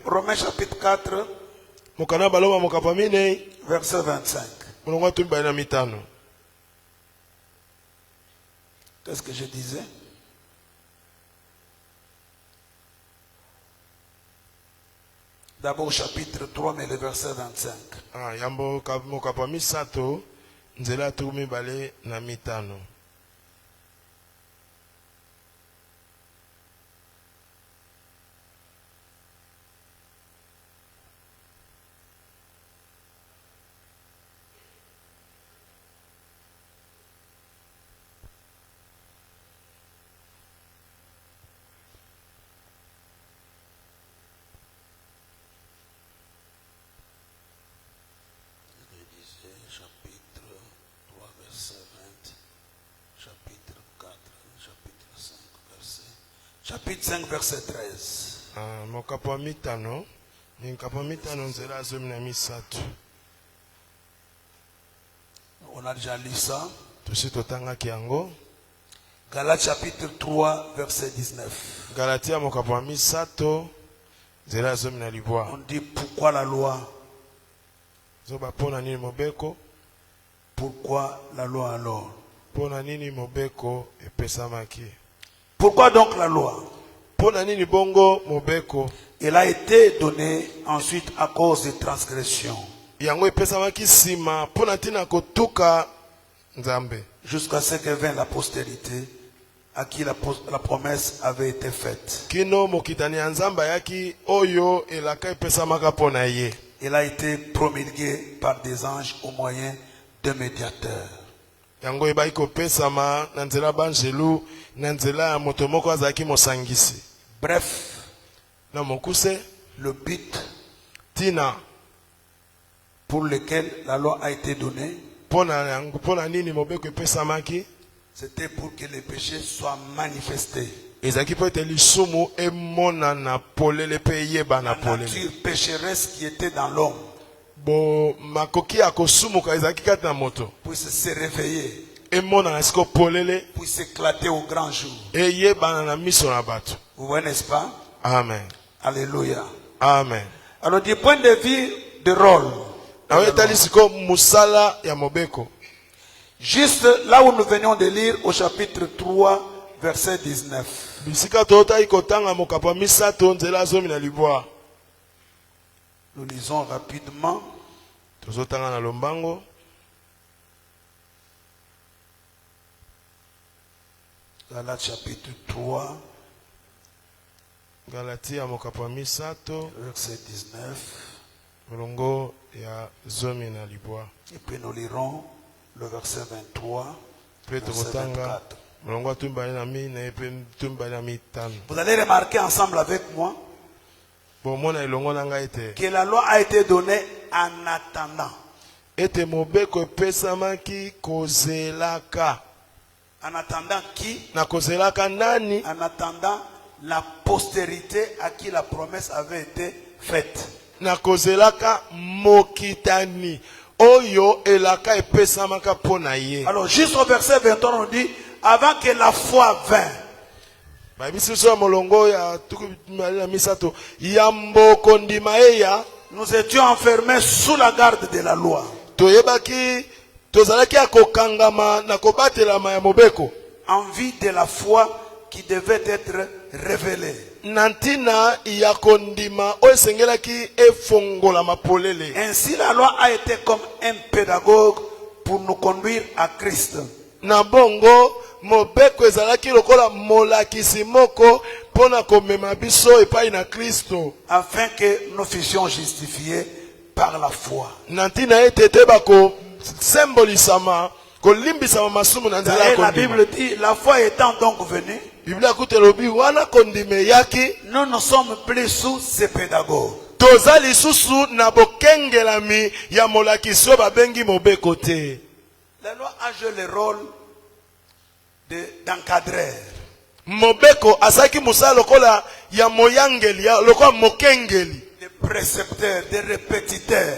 Romains chapitre 4 verset 25. Qu'est-ce que je disais? D'abord chapitre 3 mais le verset 25. Chapitre 5, verset 13. On a déjà lu ça. Galates chapitre 3, verset 19. On dit pourquoi la loi? Pourquoi la loi alors? Pourquoi donc la loi? Elle a été donnée ensuite à cause des transgressions. Jusqu'à ce que vienne la postérité à qui la promesse avait été faite. Elle a été promulguée par des anges au moyen de médiateurs. Bref, le but pour lequel la loi a été donnée, c'était pour que les péchés soient manifestés. La nature pécheresse qui était dans l'homme puisse se réveiller, puisse éclater au grand jour. Vous voyez, n'est-ce pas? Amen. Alléluia. Amen. Alors du point de vue de rôle, juste là où nous venions de lire au chapitre 3 verset 19. Nous lisons rapidement. Galates chapitre 3 verset 19. Et puis nous lirons le verset 23 Vous allez remarquer ensemble avec moi que la loi a été donnée en attendant. En attendant qui? En attendant la postérité à qui la promesse avait été faite. Alors jusqu'au verset 23 on dit avant que la foi vînt. Nous étions enfermés sous la garde de la loi. En vue de la foi qui devait être révélée. Ainsi la loi a été comme un pédagogue pour nous conduire à Christ. Afin que nous fussions justifiés par la foi. La Bible dit, la foi étant donc venue, nous ne sommes plus sous ces pédagogues. La loi a joué le rôle d'encadreur. De précepteur, de répétiteur.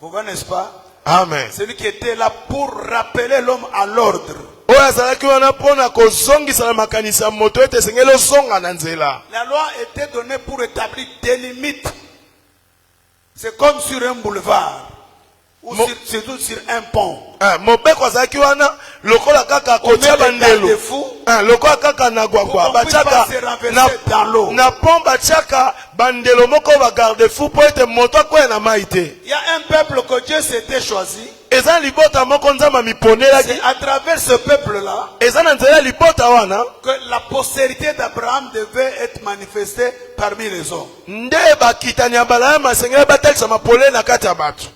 Vous voyez, n'est-ce pas? Amen. Celui qui était là pour rappeler l'homme à l'ordre. La loi était donnée pour établir des limites. C'est comme sur un boulevard. Ou surtout sur un pont. On met des garde-fous. Pour qu'on puisse pas se renverser dans l'eau. Il y a un peuple que Dieu s'était choisi. C'est à travers ce peuple-là que la postérité d'Abraham devait être manifestée parmi les hommes.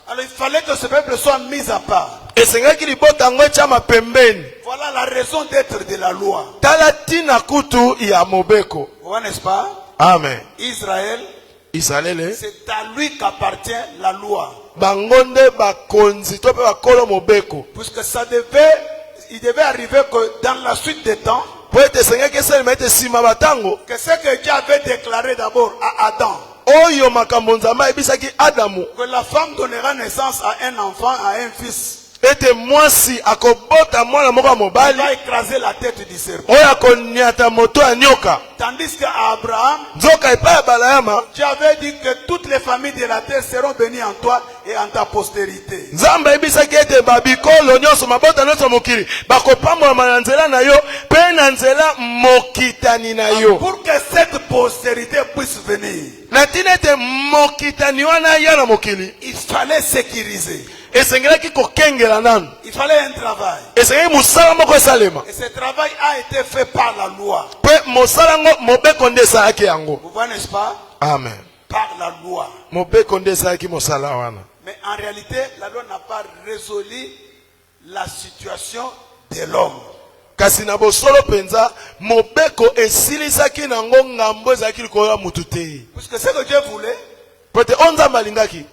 Alors il fallait que ce peuple soit mis à part. Voilà la raison d'être de la loi. Vous n'est-ce pas? Amen. Israël, c'est à lui qu'appartient la loi. Puisque il devait arriver que dans la suite des temps, que ce que Dieu avait déclaré d'abord à Adam, que la femme donnera naissance à un enfant, à un fils. Il va écraser la tête du serpent. Tandis qu'à Abraham, Dieu avait dit que toutes les familles de la terre seront bénies en toi et en ta postérité. Pour que cette postérité puisse venir, il fallait sécuriser. Il fallait un travail. Et ce travail a été fait par la loi. Vous voyez, n'est-ce pas? Amen. Par la loi. Mais en réalité, la loi n'a pas résolu la situation de l'homme. Puisque ce que Dieu voulait,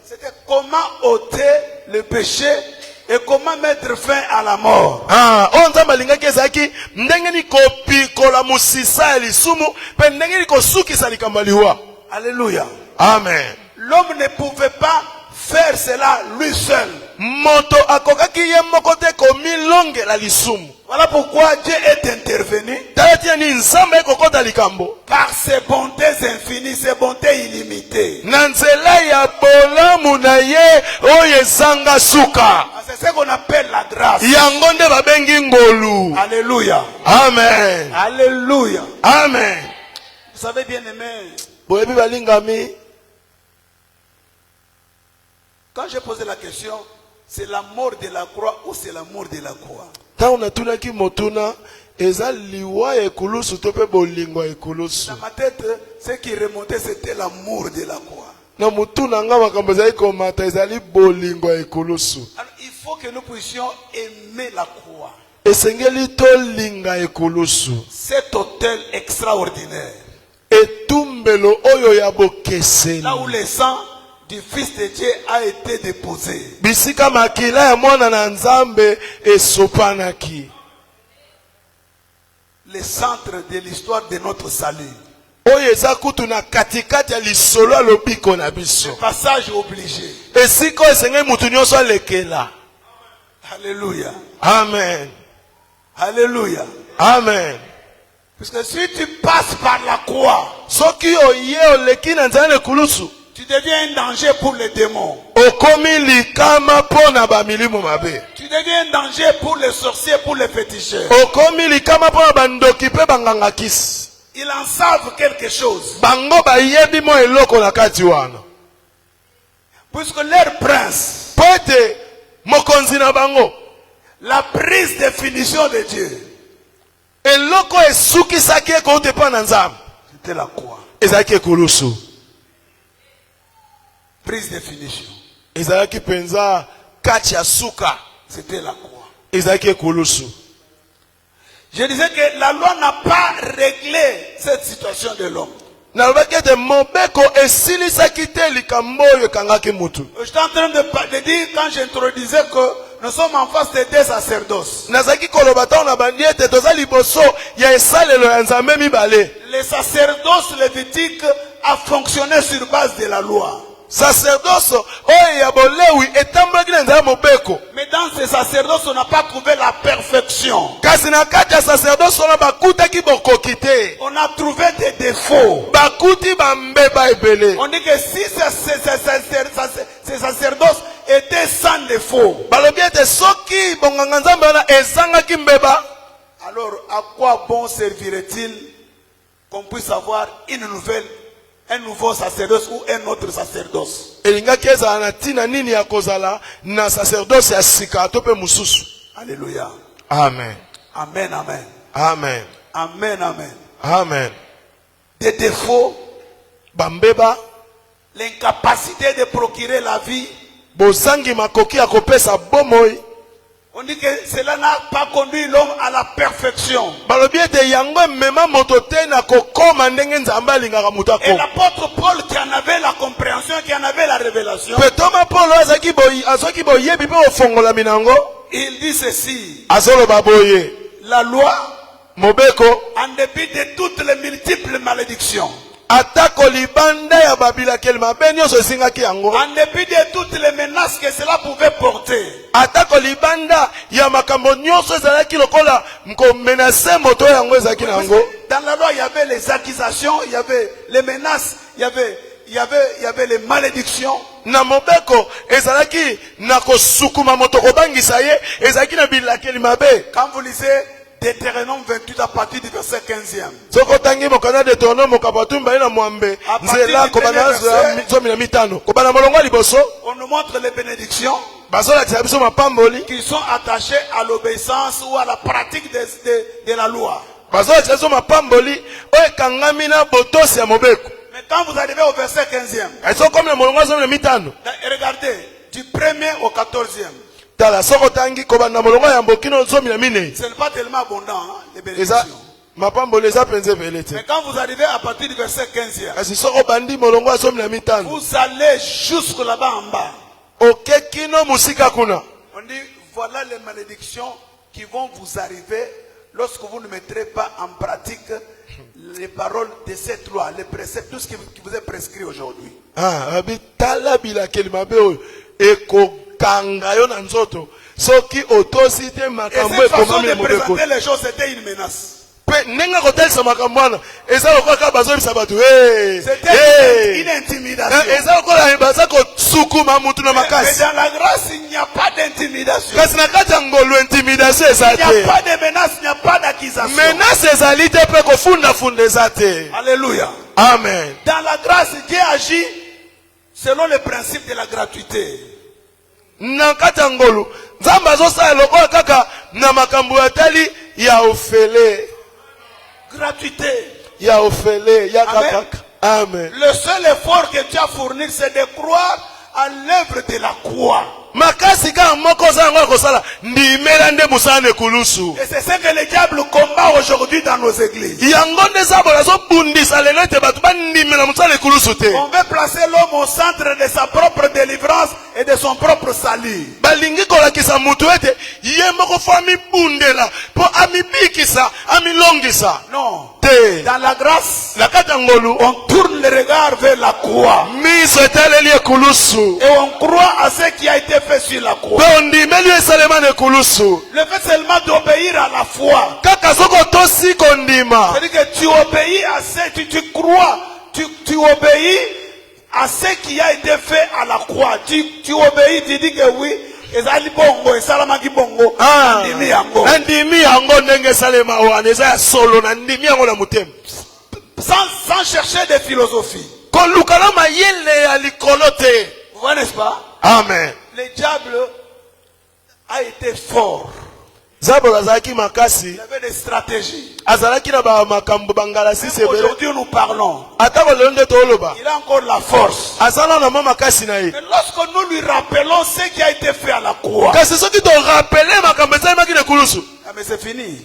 c'était comment ôter le péché et comment mettre fin à la mort. Alléluia. Amen. L'homme ne pouvait pas faire cela lui seul. Voilà pourquoi Dieu est intervenu par ses bontés infinies, ses bontés illimitées. C'est ce qu'on appelle la grâce. Alléluia. Amen. Alléluia. Amen. Vous savez, bien aimé, quand j'ai posé la question, c'est la mort de la croix ou c'est l'amour de la croix? Dans ma tête, ce qui remontait, c'était l'amour de la croix. Na mutu nanga makambo ezali komata ezali bolingo ya ekulusu. Alors il faut que nous puissions aimer la croix. Esengeli tolinga ekulusu. Cet hôtel extraordinaire. Etumbelo oyo ya bokeseli. Là où le sang du Fils de Dieu a été déposé. Bisika makila ya mwana na Nzambe esopanaki. Le centre de l'histoire de notre salut. Oyo eza kutu na katikati ya lisolo lobiko na biso. Passage obligé. Esiko esengeli mutu nyonso alekela. Alléluia. Amen. Alléluia. Amen. Parce que si tu passes par la croix, soki oye oleki na nzala ekulusu, tu deviens un danger pour les démons. Okomi likama pona ba milimo mabe. Tu deviens un danger pour les sorciers, pour les féticheurs. Okomi likama pona bandoki pe banganga kisi. Ils en savent quelque chose. Bango ba yebi mo eloko na kati wana. Puisque leur prince, pote mokonzi na bango, la prise de finition de Dieu, eloko esuki saki ko te pa na Nzambe, c'était la croix. Ezaki ekulusu. Prise de finition. Ezaki penza kati ya suka. C'était la croix. Ezaki ekulusu. Je disais que la loi n'a pas réglé cette situation de l'homme. J'étais en train de dire quand j'introduisais que nous sommes en face de deux sacerdoces. Les sacerdoces lévitiques a fonctionné sur base de la loi. Sacerdoce, mais dans ces sacerdoces, on n'a pas trouvé la perfection. On a trouvé des défauts. On dit que si ces sacerdoces étaient sans défaut, alors à quoi bon servirait-il qu'on puisse avoir un nouveau sacerdoce ou un autre sacerdoce? Alléluia. Amen. Amen, amen. Amen. Amen, amen. Amen. Des défauts, bambeba, l'incapacité de procurer la vie. On dit que cela n'a pas conduit l'homme à la perfection. Et l'apôtre Paul qui en avait la compréhension, qui en avait la révélation, il dit ceci: la loi, en dépit de toutes les multiples malédictions, en dépit de toutes les menaces que cela pouvait porter, dans la loi il y avait les accusations, il y avait les menaces, il y avait les malédictions. Quand vous lisez Deutéronome 28 à partir du verset 15e. On nous montre les bénédictions qui sont attachées à l'obéissance ou à la pratique de la loi. Mais quand vous arrivez au verset 15e, regardez, du 1er au 14e. Ce n'est pas tellement abondant, hein, les bénédictions. Mais quand vous arrivez à partir du verset 15e, vous allez jusque là-bas en bas. On dit, voilà les malédictions qui vont vous arriver lorsque vous ne mettrez pas en pratique les paroles de cette loi, les préceptes, tout ce qui vous est prescrit aujourd'hui. Et cette façon de présenter les choses, c'était une menace. C'était une intimidation. Mais dans la grâce, il n'y a pas d'intimidation. Il n'y a pas de menace, il n'y a pas d'accusation. Alléluia. Amen. Dans la grâce, Dieu agit selon le principe de la gratuité. Gratuité. Amen. Amen. Le seul effort que tu as fourni, c'est de croire à l'œuvre de la croix. Et c'est ce que le diable combat aujourd'hui dans nos églises. On veut placer l'homme au centre de sa propre délivrance et de son propre salut. Non. Dans la grâce, on tourne le regard vers la croix. Et on croit à ce qui a été fait sur la croix. Le fait seulement d'obéir à la foi. C'est-à-dire que tu obéis à ce que tu crois. Tu obéis à ce qui a été fait à la croix. Tu obéis, tu dis que oui. Sans chercher de philosophie. Vous voyez, n'est-ce pas? Amen. Le diable a été fort. Il avait des stratégies. Aujourd'hui nous parlons. Il a encore la force. Mais lorsque nous lui rappelons ce qui a été fait à la croix. Ah, mais c'est fini.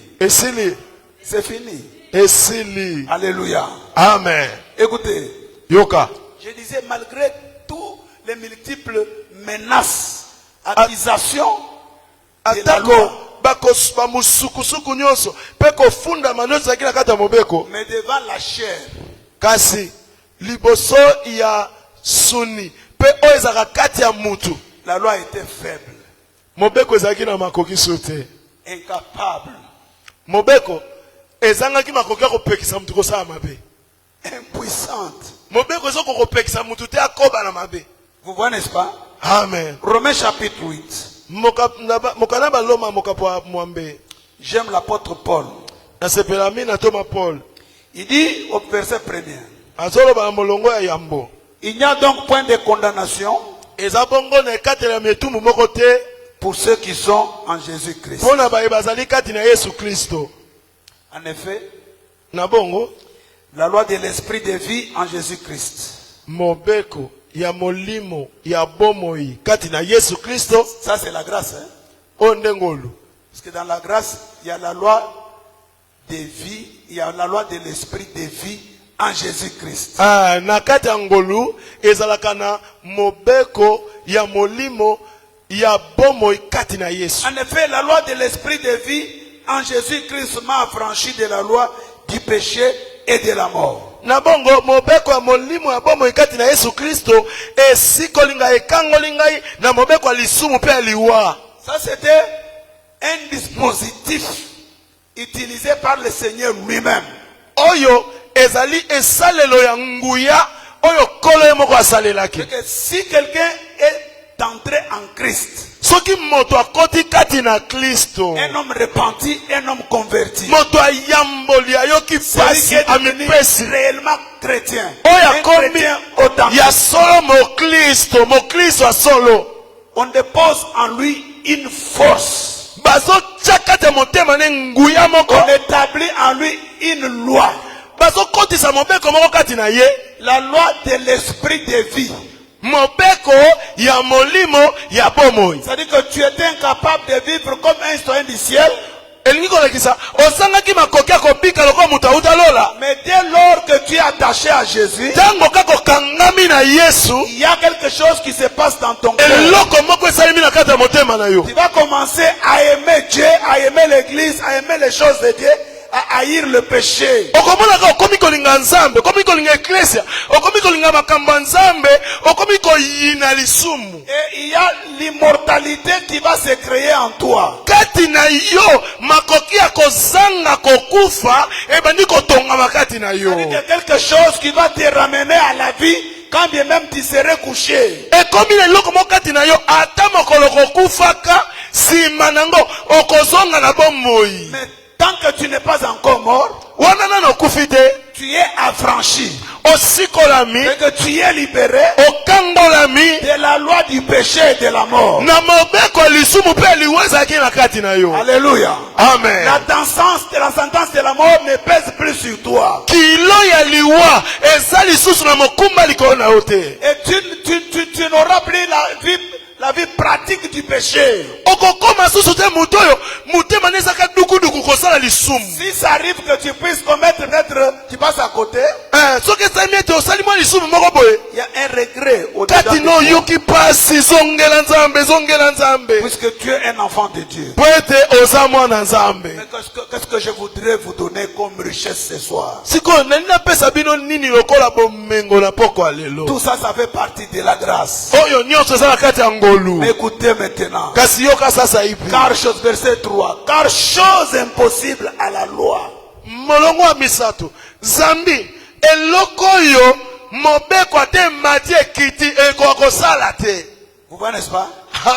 C'est fini. Alléluia. Amen. Écoutez. Yoka. Je disais, malgré tous les multiples menaces, accusations de la loi, mais devant la chair, la loi était faible, incapable, impuissante. Vous voyez, n'est-ce pas? Amen. Romains chapitre 8. J'aime l'apôtre Paul. Il dit au verset 1er, il n'y a donc point de condamnation pour ceux qui sont en Jésus-Christ. En effet, la loi de l'esprit de vie en Jésus-Christ. Ça c'est la grâce. Hein? Parce que dans la grâce, il y a la loi de vie, il y a la loi de l'esprit de vie en Jésus-Christ. En effet, la loi de l'esprit de vie en Jésus-Christ m'a affranchi de la loi du péché et de la mort. Ça c'était un dispositif utilisé par le Seigneur lui-même. Que si quelqu'un est entré en Christ, un homme repenti, un homme converti, c'est réellement chrétien, un chrétien authentique. On dépose en lui une force. On établit en lui une loi. La loi de l'esprit de vie. C'est-à-dire que tu étais incapable de vivre comme un citoyen du ciel. Mais dès lors que tu es attaché à Jésus, il y a quelque chose qui se passe dans ton cœur. Tu vas commencer à aimer Dieu, à aimer l'église, à aimer les choses de Dieu, à haïr le péché. Et il y a l'immortalité qui va se créer en toi. C'est-à-dire quelque chose qui va te ramener à la vie quand bien même tu serais couché. Mais tant que tu n'es pas encore mort, tu es affranchi. Et que tu es libéré de la loi du péché et de la mort. Alléluia. Amen. La sentence de la mort ne pèse plus sur toi. Kilo ya liwa ezali susu na mokumba likolo na yo te. Et tu n'auras plus la vie pratique du péché. Okokoma susu te mutoyo mutema nezaka dukuduku kosala lisumu. Si ça arrive que tu puisses commettre peut-être tu passes à côté. Soki ezali osali mwa lisumu moko boye. Il y a un regret au-dedans Kati no yoki pasi zongela nzambe. Puisque tu es un enfant de Dieu. Pwete oza mwana nzambe. Mais qu'est-ce que je voudrais vous donner comme richesse ce soir? Siko nina pesa bino nini lokola bomengo na poko alelo. Tout ça, ça fait partie de la grâce. Oyo nyonso za kati ya ngolu. Mais écoutez maintenant. Kasi yoka sasa ipi. Car chose, verset 3. Car chose impossible à la loi. Molongo wa misato. Zambi. Eloko yo mobeko te mati ekiti ekoko sala te. Vous voyez, n'est-ce pas?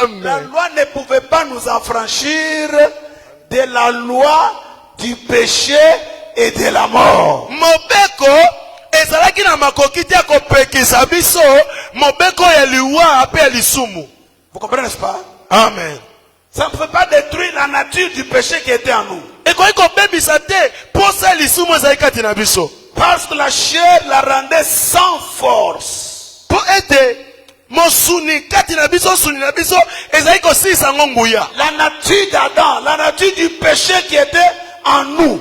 Amen. La loi ne pouvait pas nous affranchir de la loi du péché et de la mort. Mobeko ezalaki na makoki te kopekisa biso mobeko ya liwa pe lisumu. Vous comprenez, n'est-ce pas? Amen. Ça ne peut pas détruire la nature du péché qui était en nous. Ekoki kobebisa te posa lisumu ezali kati na biso. Parce que la chair la rendait sans force. Po ete mosuni kati na biso suni na biso ezali kosilisa ngo nguya. La nature d'Adam, la nature du péché qui était en nous.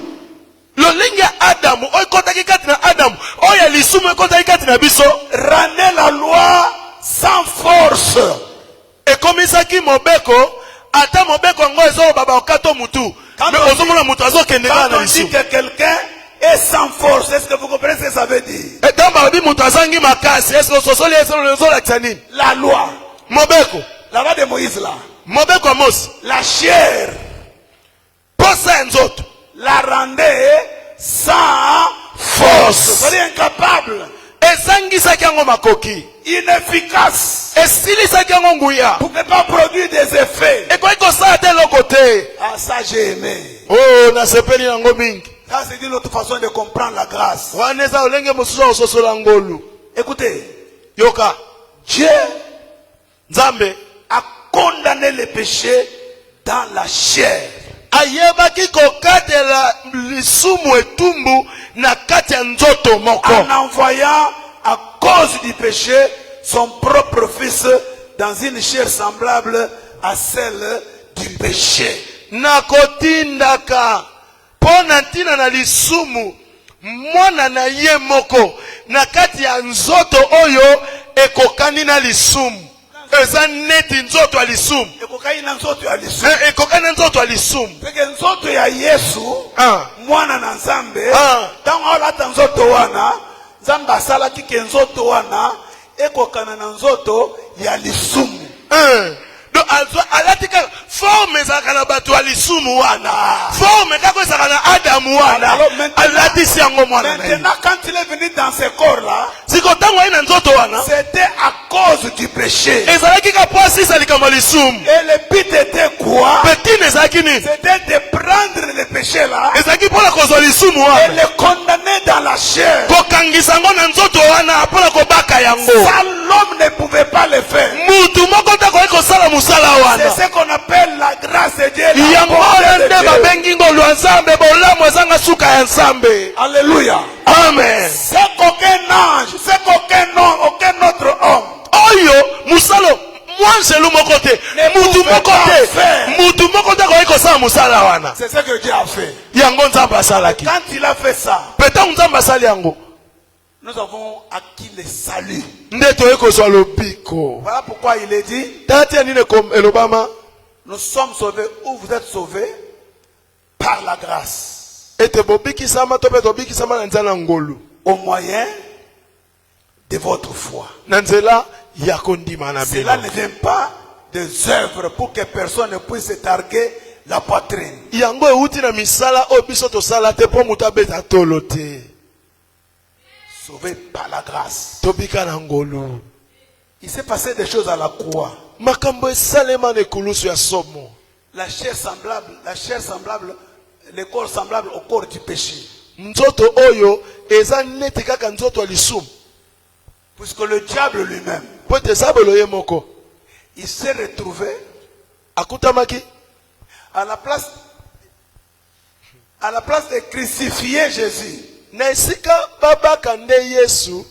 Lolinga Adamu oikotaki kati na Adamu oya lisumu ekotaki kati na biso rendait la loi sans force. Ekomisaki mobeko ata mobeko ngo ezo baba okato mutu. Mais ozomona mutu azokende na lisumu. Quand on dit que quelqu'un est sans force, est-ce que vous comprenez ce que ça veut dire? La loi. Mobeko. La loi de Moïse là. Mobeko Amos. La chair. La rendait sans force. C'est incapable. Inefficace. Ne pouvait pas produire des effets. Ah, ça j'ai aimé. Oh, na sepeli yango mingi. Ça c'est une autre façon de comprendre la grâce. Écoutez, Yoka, Dieu Nzambe a condamné le péché dans la chair. Ayebaki kokatela lisumu etumbu na kati ya nzoto moko. En envoyant à cause du péché son propre fils dans une chair semblable à celle du péché. Nakotindaka pona ntina na lisumu mwana na ye moko na kati ya nzoto oyo ekokani na lisumu. Eza neti nzoto ya lisumu. Ekokani na nzoto ya lisumu. Ekokani na nzoto ya lisumu. Peke nzoto ya Yesu mwana na Nzambe tango alata nzoto wana Nzambe asalaki ke nzoto wana ekokana na nzoto ya lisumu. Donc alatika forme ezaka na bato ya lisumu wana. Forme kako ezaka na Adamu wana. Alatisi yango mwana na ye. Maintenant quand il est venu dans ce corps là, sikotango ina nzoto wana, c'était à cause du péché. Ezalaki ka poasi salikama lisumu. Et le but était quoi? Petit ezalaki ni. C'était de prendre le péché là. Ezalaki pona kozwa lisumu Et wana. le condamner dans la chair. Kokangisa ngo na nzoto wana pona kobaka yango. Ça l'homme ne pouvait pas le faire. Mutu moko ta ko sala musala wana. C'est ce qu'on appelle la grâce de Dieu. Alléluia. Amen. C'est qu'aucun ange, c'est qu'aucun homme, aucun autre homme. Oyo musalo mwanze lu mokote. Mutu mokote. Mutu mokote ko sala musala wana. C'est ce que Dieu a fait. Yango nzamba asalaki. Quand il a fait ça, peta nzamba asali yango. Nous avons acquis le salut. Voilà pourquoi il est dit, nous sommes sauvés ou vous êtes sauvés par la grâce. Au moyen de votre foi. Cela ne vient pas des œuvres pour que personne ne puisse se targuer la poitrine. Sauvé par la grâce. Il s'est passé des choses à la croix. La chair semblable, le corps semblable au corps du péché. Puisque le diable lui-même, il s'est retrouvé à la place de crucifier Jésus. Naisika baba kande Yesu.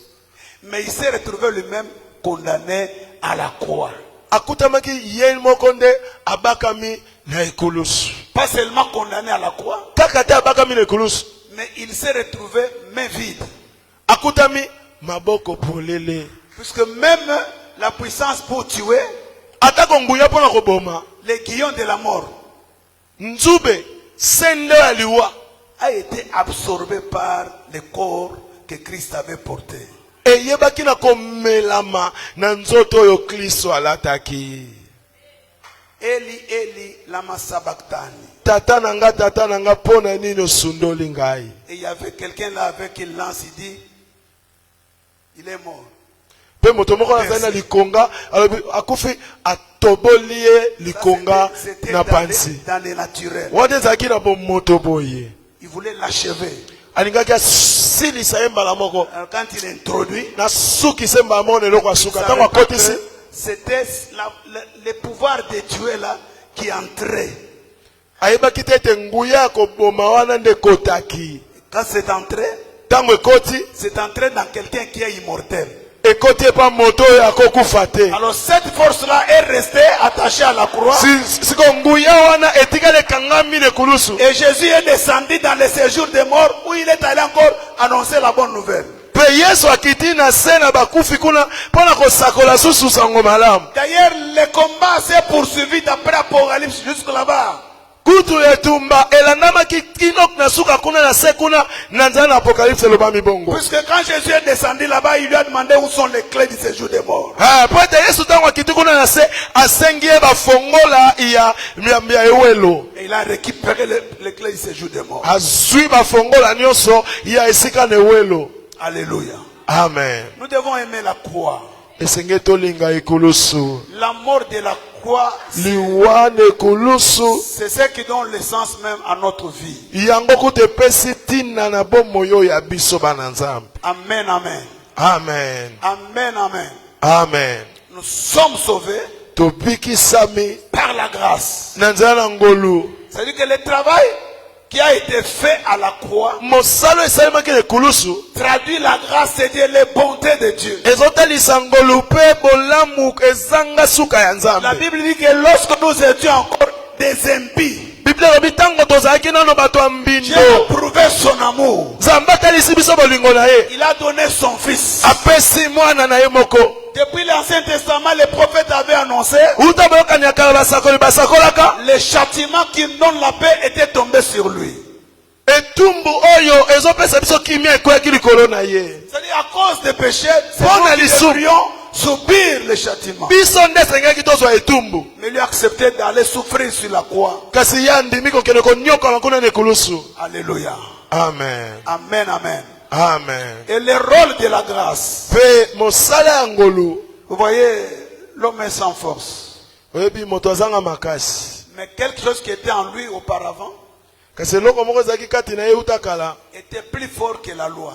Mais il s'est retrouvé lui-même condamné à la croix. Akutamaki yen mokonde abakami na ekulusu. Pas seulement condamné à la croix, Kakata abakami na ekulusu. mais il s'est retrouvé main vide. Akutami maboko polele. Puisque même la puissance pour tuer, Atako nguya pona koboma. les guillons de la mort, Nzube sende aliwa. a été absorbé par le corps que Christ avait porté. Eyebaki na komelama na nzoto oyo Kristo alataki. Eli, Eli, lama sabachthani. Tata nanga pona nini osundoli ngai. Et il y avait quelqu'un là avec une lance, il dit, il est mort. Pe moto moko na zana likonga alobi akufi atoboli likonga C'était na pansi. dans le naturel. Wade zaki na bo moto boye. Il voulait l'achever. Alingaki asilisa ye mbala moko. Alors quand il introduit, Na suki se mbala moko neloko asuka. Tango akotisi. c'était le pouvoir de tuer là qui entrait. Ayebaki te ete nguya koboma wana nde kotaki. Quand c'est entré, Tango ekoti. c'est entré dans quelqu'un qui est immortel. Ekoti epa moto ya kokufa te. Alors cette force-là est restée attachée à la croix. Siko nguya wana etikale kangami le kulusu. Et Jésus est descendu dans le séjour des morts où il est allé encore annoncer la bonne nouvelle. Pe Yesu akiti na sena bakufi kuna pona kosakola susu sango malamu. D'ailleurs, le combat s'est poursuivi d'après Apocalypse jusque là-bas. Kutu etumba elandama kinok na suka kuna na se kuna na nzana Apocalypse lobami bongo. Puisque quand Jésus est descendu là-bas, il lui a demandé où sont les clés du séjour des morts. Ah, pote Yesu tango akiti kuna na se asengie ba fongola ya ewelo. Et il a récupéré les clés du séjour des morts. Azui ba fongola nyonso ya esika na ewelo. Alléluia. Amen. Nous devons aimer la croix. Esenge tolinga ekulusu. La mort de la croix, Liwane ekulusu. c'est ce qui donne le sens même à notre vie. Yango kute pesi tina na bomoyo ya biso bana nzambe. Amen, amen. Amen. Amen, amen. Amen. Nous sommes sauvés Tobikisami par la grâce. na nzala ngolu. C'est-à-dire que le travail qui a été fait à la croix Mosalo esalimaki ekulusu. traduit la grâce de Dieu, les bontés de Dieu. Ezotalisa ngolu pe bolamu ezanga suka ya La nzambe. Bible dit que lorsque nous étions encore des impies, Biblia elobi tango tozalaki nano bato ya Dieu mbindo. a prouvé son amour. Nzambe atalisi biso bolingo na ye. Il a donné son fils. Apesi mwana na ye moko. Depuis l'Ancien Testament, les prophètes avaient annoncé Uta boyokani ya kala basakoli basakolaka. le châtiment qui donne la paix était tombé sur lui. Etumbu oyo ezopesa biso kimia ekweyaki likolo na ye. C'est-à-dire à cause des péchés, c'est Bon, nous qui Alisson. devrions subir le châtiment. Biso nde esengaki tozwa etumbu. Mais lui a accepté d'aller souffrir sur la croix. Kasi ye andimi kokende konyokola kuna na ekulusu. Alléluia. Amen. Amen, amen. Amen. Et le rôle de la grâce. Pe mosala ya ngolu. Vous voyez, l'homme est sans force. Oyebi moto azanga makasi. Mais quelque chose qui était en lui auparavant Kasi eloko moko ezalaki kati na ye uta kala. était plus fort que la loi.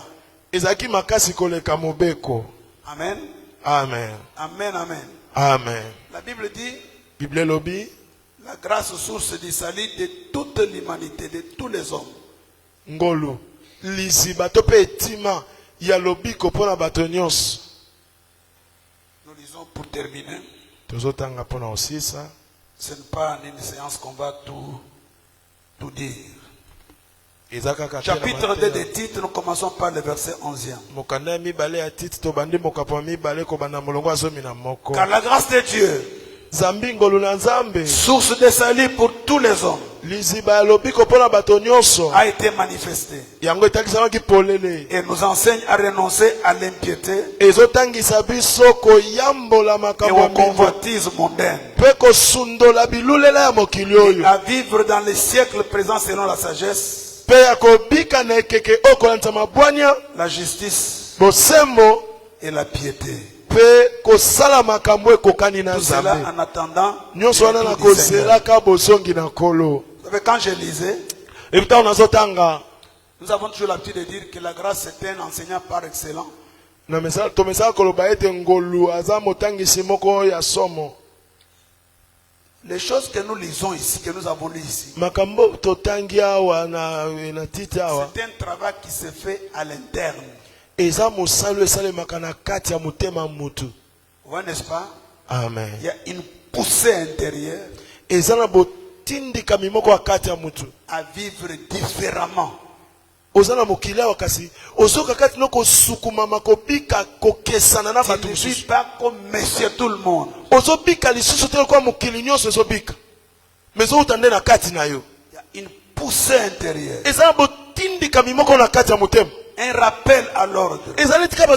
Ezalaki makasi koleka mobeko. Amen. Amen. Amen, amen. Amen. La Bible dit, Bible elobi la grâce source du salut de toute l'humanité, de tous les hommes. ngolu liziba to pe etima ya lobiko mpona bato nyonso. Nous lisons pour terminer. Tozotanga mpona osisa. Ce n'est pas en une séance qu'on va tout dire. Eza kaka Chapitre 2 des titres, nous commençons par le verset 11e. mokanda ya mibale ya titi tobandi mokapo ya mibale kobanda molongo ya zomi na moko. Car la grâce de Dieu, Zambi ngolu na nzambe source de salut pour tous les hommes, liziba ya lobiko mpona bato nyonso a été manifestée yango etakisamaki polele et nous enseigne à renoncer à l'impiété ezotangisa biso koyambola et makambo au ya mbindo convoitise mondaine, mpe kosundola bilulela ya mokili oyo à vivre dans les siècles présents selon la sagesse, mpe ya kobika na ekeke oyo kolandisa mabwania la justice bosembo et la piété. mpe kosala makambo ekokani na Tout cela nzambe en attendant nyonso wana le na retour du Seigneur. kozelaka bozongi na nkolo. Vous savez, quand je lisais, epi ntango nazotanga nous avons toujours l'habitude de dire que la grâce est un enseignant par excellence. tomesaka koloba ete ngolu aza motangisi moko ya somo. Les choses que nous lisons ici, que nous avons lu ici, c'est un travail qui se fait à l'interne. Vous voyez, n'est-ce pas? Amen. Il y a une poussée intérieure à vivre différemment. Tu ne vis pas comme monsieur tout le monde. Il y a une poussée intérieure. Un rappel à l'ordre. Des avertissements.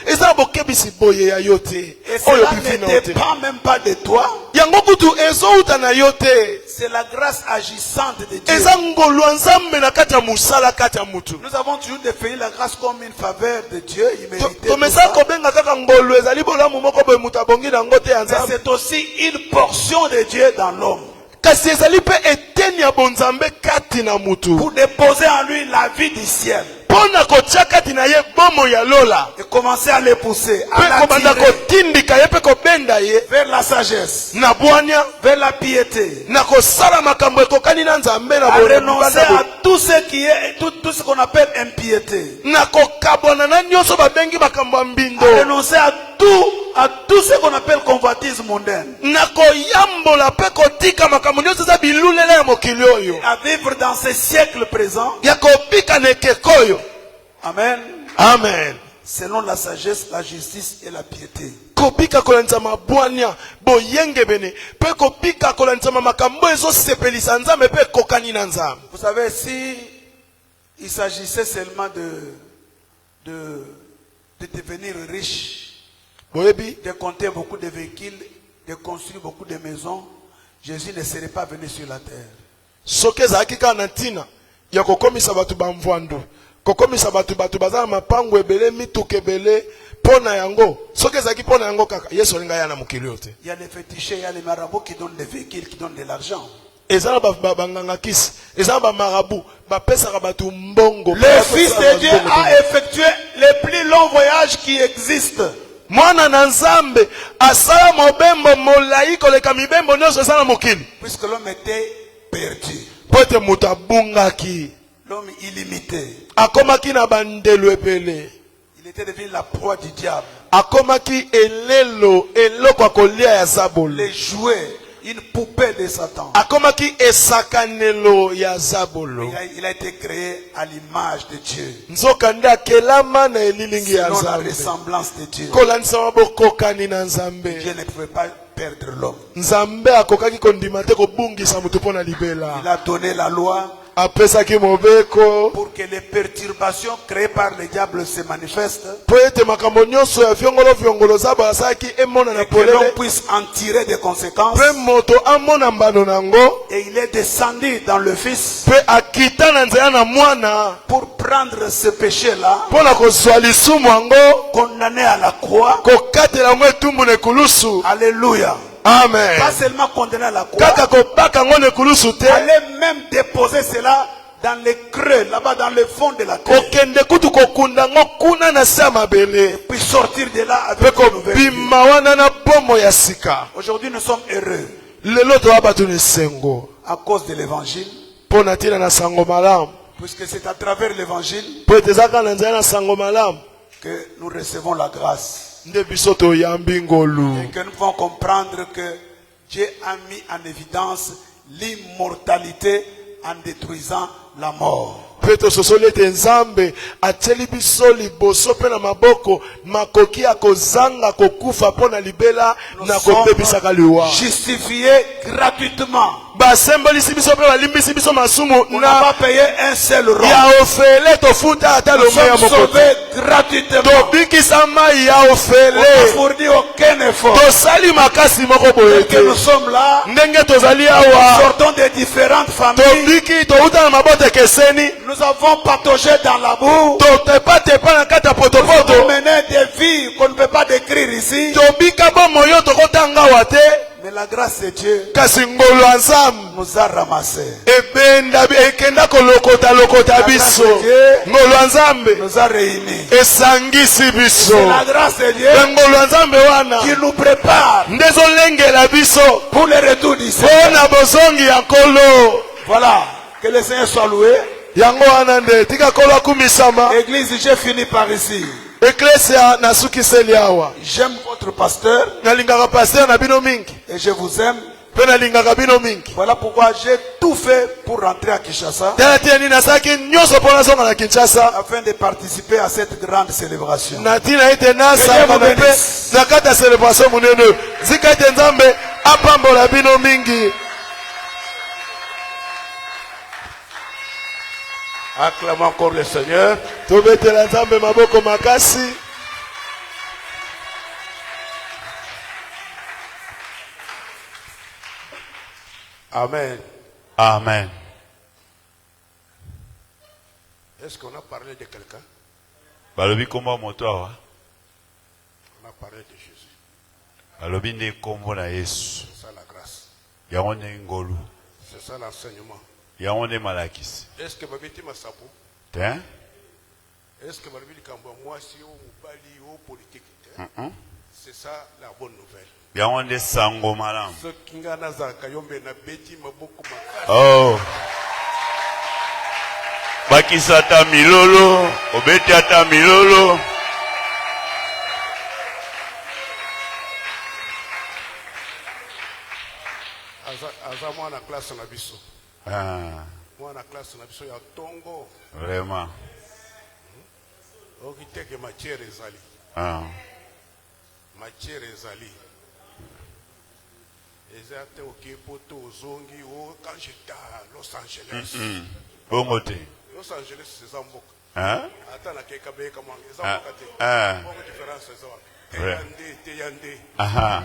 Et cela ne dépend même pas de toi. C'est la grâce agissante de Dieu. Nous avons toujours défini la grâce comme une faveur de Dieu. C'est aussi une portion de Dieu dans l'homme. Pour déposer en lui la vie du ciel. Et commencer à les pousser, à l'attirer vers la sagesse, vers la piété, à renoncer à tout ce qui est, tout ce qu'on appelle impiété, à renoncer à tout ce qu'on appelle convoitise mondaine, à vivre dans ce siècle présent. Amen. Amen. Selon la sagesse, la justice et la piété. Vous savez, si il s'agissait seulement de devenir riche, de compter beaucoup de véhicules, de construire beaucoup de maisons, Jésus ne serait pas venu sur la terre. kokomisa batu bazala mapango ebele mituke ebele pona yango soki ezaki pona yango kaka Yesu alinga yana mokili yote. Il y a les féticheurs, il y a les marabouts qui donnent des véhicules, qui donnent de l'argent. Ezala banganga kisi, ezala marabout, bapesaka batu mbongo. Le Fils de Dieu a effectué le plus long voyage qui existe. Mwana na Nzambe asala mobembo molai koleka mibembo nyonso esala mokili. Puisque l'homme était perdu. Pote muta bungaki. L'homme illimité. Akomaki na bandelo epele. Il était devenu la proie du diable. Akomaki elelo eloko kolia ya zabolo. Les jouets, une poupée de Satan. Akomaki esakanelo ya zabolo. Il a été créé à l'image de Dieu. Nzokanda kelama na elilingi ya Nzambe. Selon la ressemblance de Dieu. Kolanisa mabokokani na Nzambe. Dieu ne pouvait pas perdre l'homme. Nzambe akokaki kondima te kobungisa mutu pona libela. Il a donné la loi. Pour que les perturbations créées par le diable se manifestent et que l'on puisse en tirer des conséquences. Et il est descendu dans le Fils pour prendre ce péché-là, condamné à la croix. Alléluia. Amen. Pas seulement condamné à la croix, allez même déposer cela dans les creux, là-bas dans le fond de la terre. Et puis sortir de là avec une nouvelle vie. Aujourd'hui nous sommes heureux à cause de l'évangile. Puisque c'est à travers l'évangile que nous recevons la grâce. Et que nous pouvons comprendre que Dieu a mis en évidence l'immortalité en détruisant la mort. Nous sommes justifiés gratuitement. On n'a pas payé un seul rond. Nous sommes sauvés gratuitement. On n'a fourni aucun effort. Et que nous sommes là, sortons des différentes familles. Nous avons pataugé dans la boue. Nous avons mené des vies qu'on ne peut pas décrire ici. Mais la grâce de Dieu kasi ngolu ensemble nous a ramassés. ebenda ekenda kolokota lokota biso ngolu ensemble Nous a réunis. esangisi biso C'est la grâce de Dieu ngolu ensemble wana qui nous prépare ndezolengela biso pour le retour du Seigneur. mpona bozongi ya nkolo. Voilà. Que le Seigneur soit loué. yango wana nde tika kolo akumisama. Église, j'ai fini par ici. Eklesia nasukiseli awa. J'aime votre pasteur. Nalingaka pasteur na bino mingi. Et je vous aime. Pe nalingaka bino mingi. Voilà pourquoi j'ai tout fait pour rentrer à Kinshasa. Tala tieni nasaki nyonso pona zonga na Kinshasa. Afin de participer à cette grande célébration. Natina ite nasa mpe nakata célébration munene. Zika ite nzambe apambola bino mingi. Acclamons encore le Seigneur. Tobetela nzambe maboko makasi. Amen. Amen. Est-ce qu'on a parlé de quelqu'un? Balobi komba moto awa. On a parlé de Jésus. Balobi nde kombo na Yesu. C'est ça la grâce. Yango nde ngolu. C'est ça l'enseignement. Yango nde malakisi. Est-ce que Babiti Masapo? Hein? Est-ce que Babiti Kamba moi si au Mubali au politique? C'est ça la bonne nouvelle. Yango nde sango malamu. Ce qui nga naza kayombe na beti maboko makasi. Oh. Bakisata milolo, obeti ata milolo. Aza mwana classe na biso. Ah, Mwana classe na biso ya tongo. vraiment. Okiteke matière ezali. Ah. Matière ezali. Ezate okipoto ozongi o quand j'étais à Los Angeles. Bongo te. Los Angeles c'est Zamboka. Hein? Attends la keka be kama Zamboka te. Ah. Bongo différence c'est ça. Ouais. Teyande. Aha.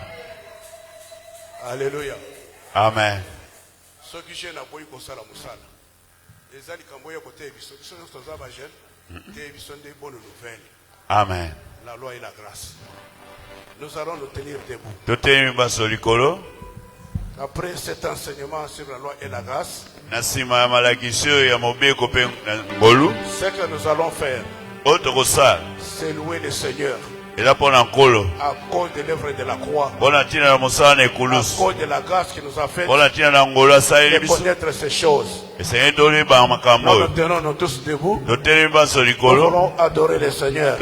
Alléluia. Amen. Ce qui j'ai na boyi ko sala musala. Ezali kambo ya côté biso. Biso nous sommes ba jeune. Te biso des bonnes nouvelles. Amen. La loi et la grâce. Nous allons nous tenir debout. Totemi baso likolo. Après cet enseignement sur la loi et la grâce, Nasima ya malakisi ya mobeko pe ngolu. ce que nous allons faire, Otokosala. c'est louer le Seigneur Ela pona nkolo. à cause de l'œuvre de la croix, Bona tina na mosala na à ekulusu. cause de la grâce qui nous a fait Bona tina na ngolo asaleli de biso. connaître ces choses. Esenye toli ba makambo Nous oyo. nous tenons nous tous debout. Totelemi baso Nous likolo. voulons adorer le Seigneur.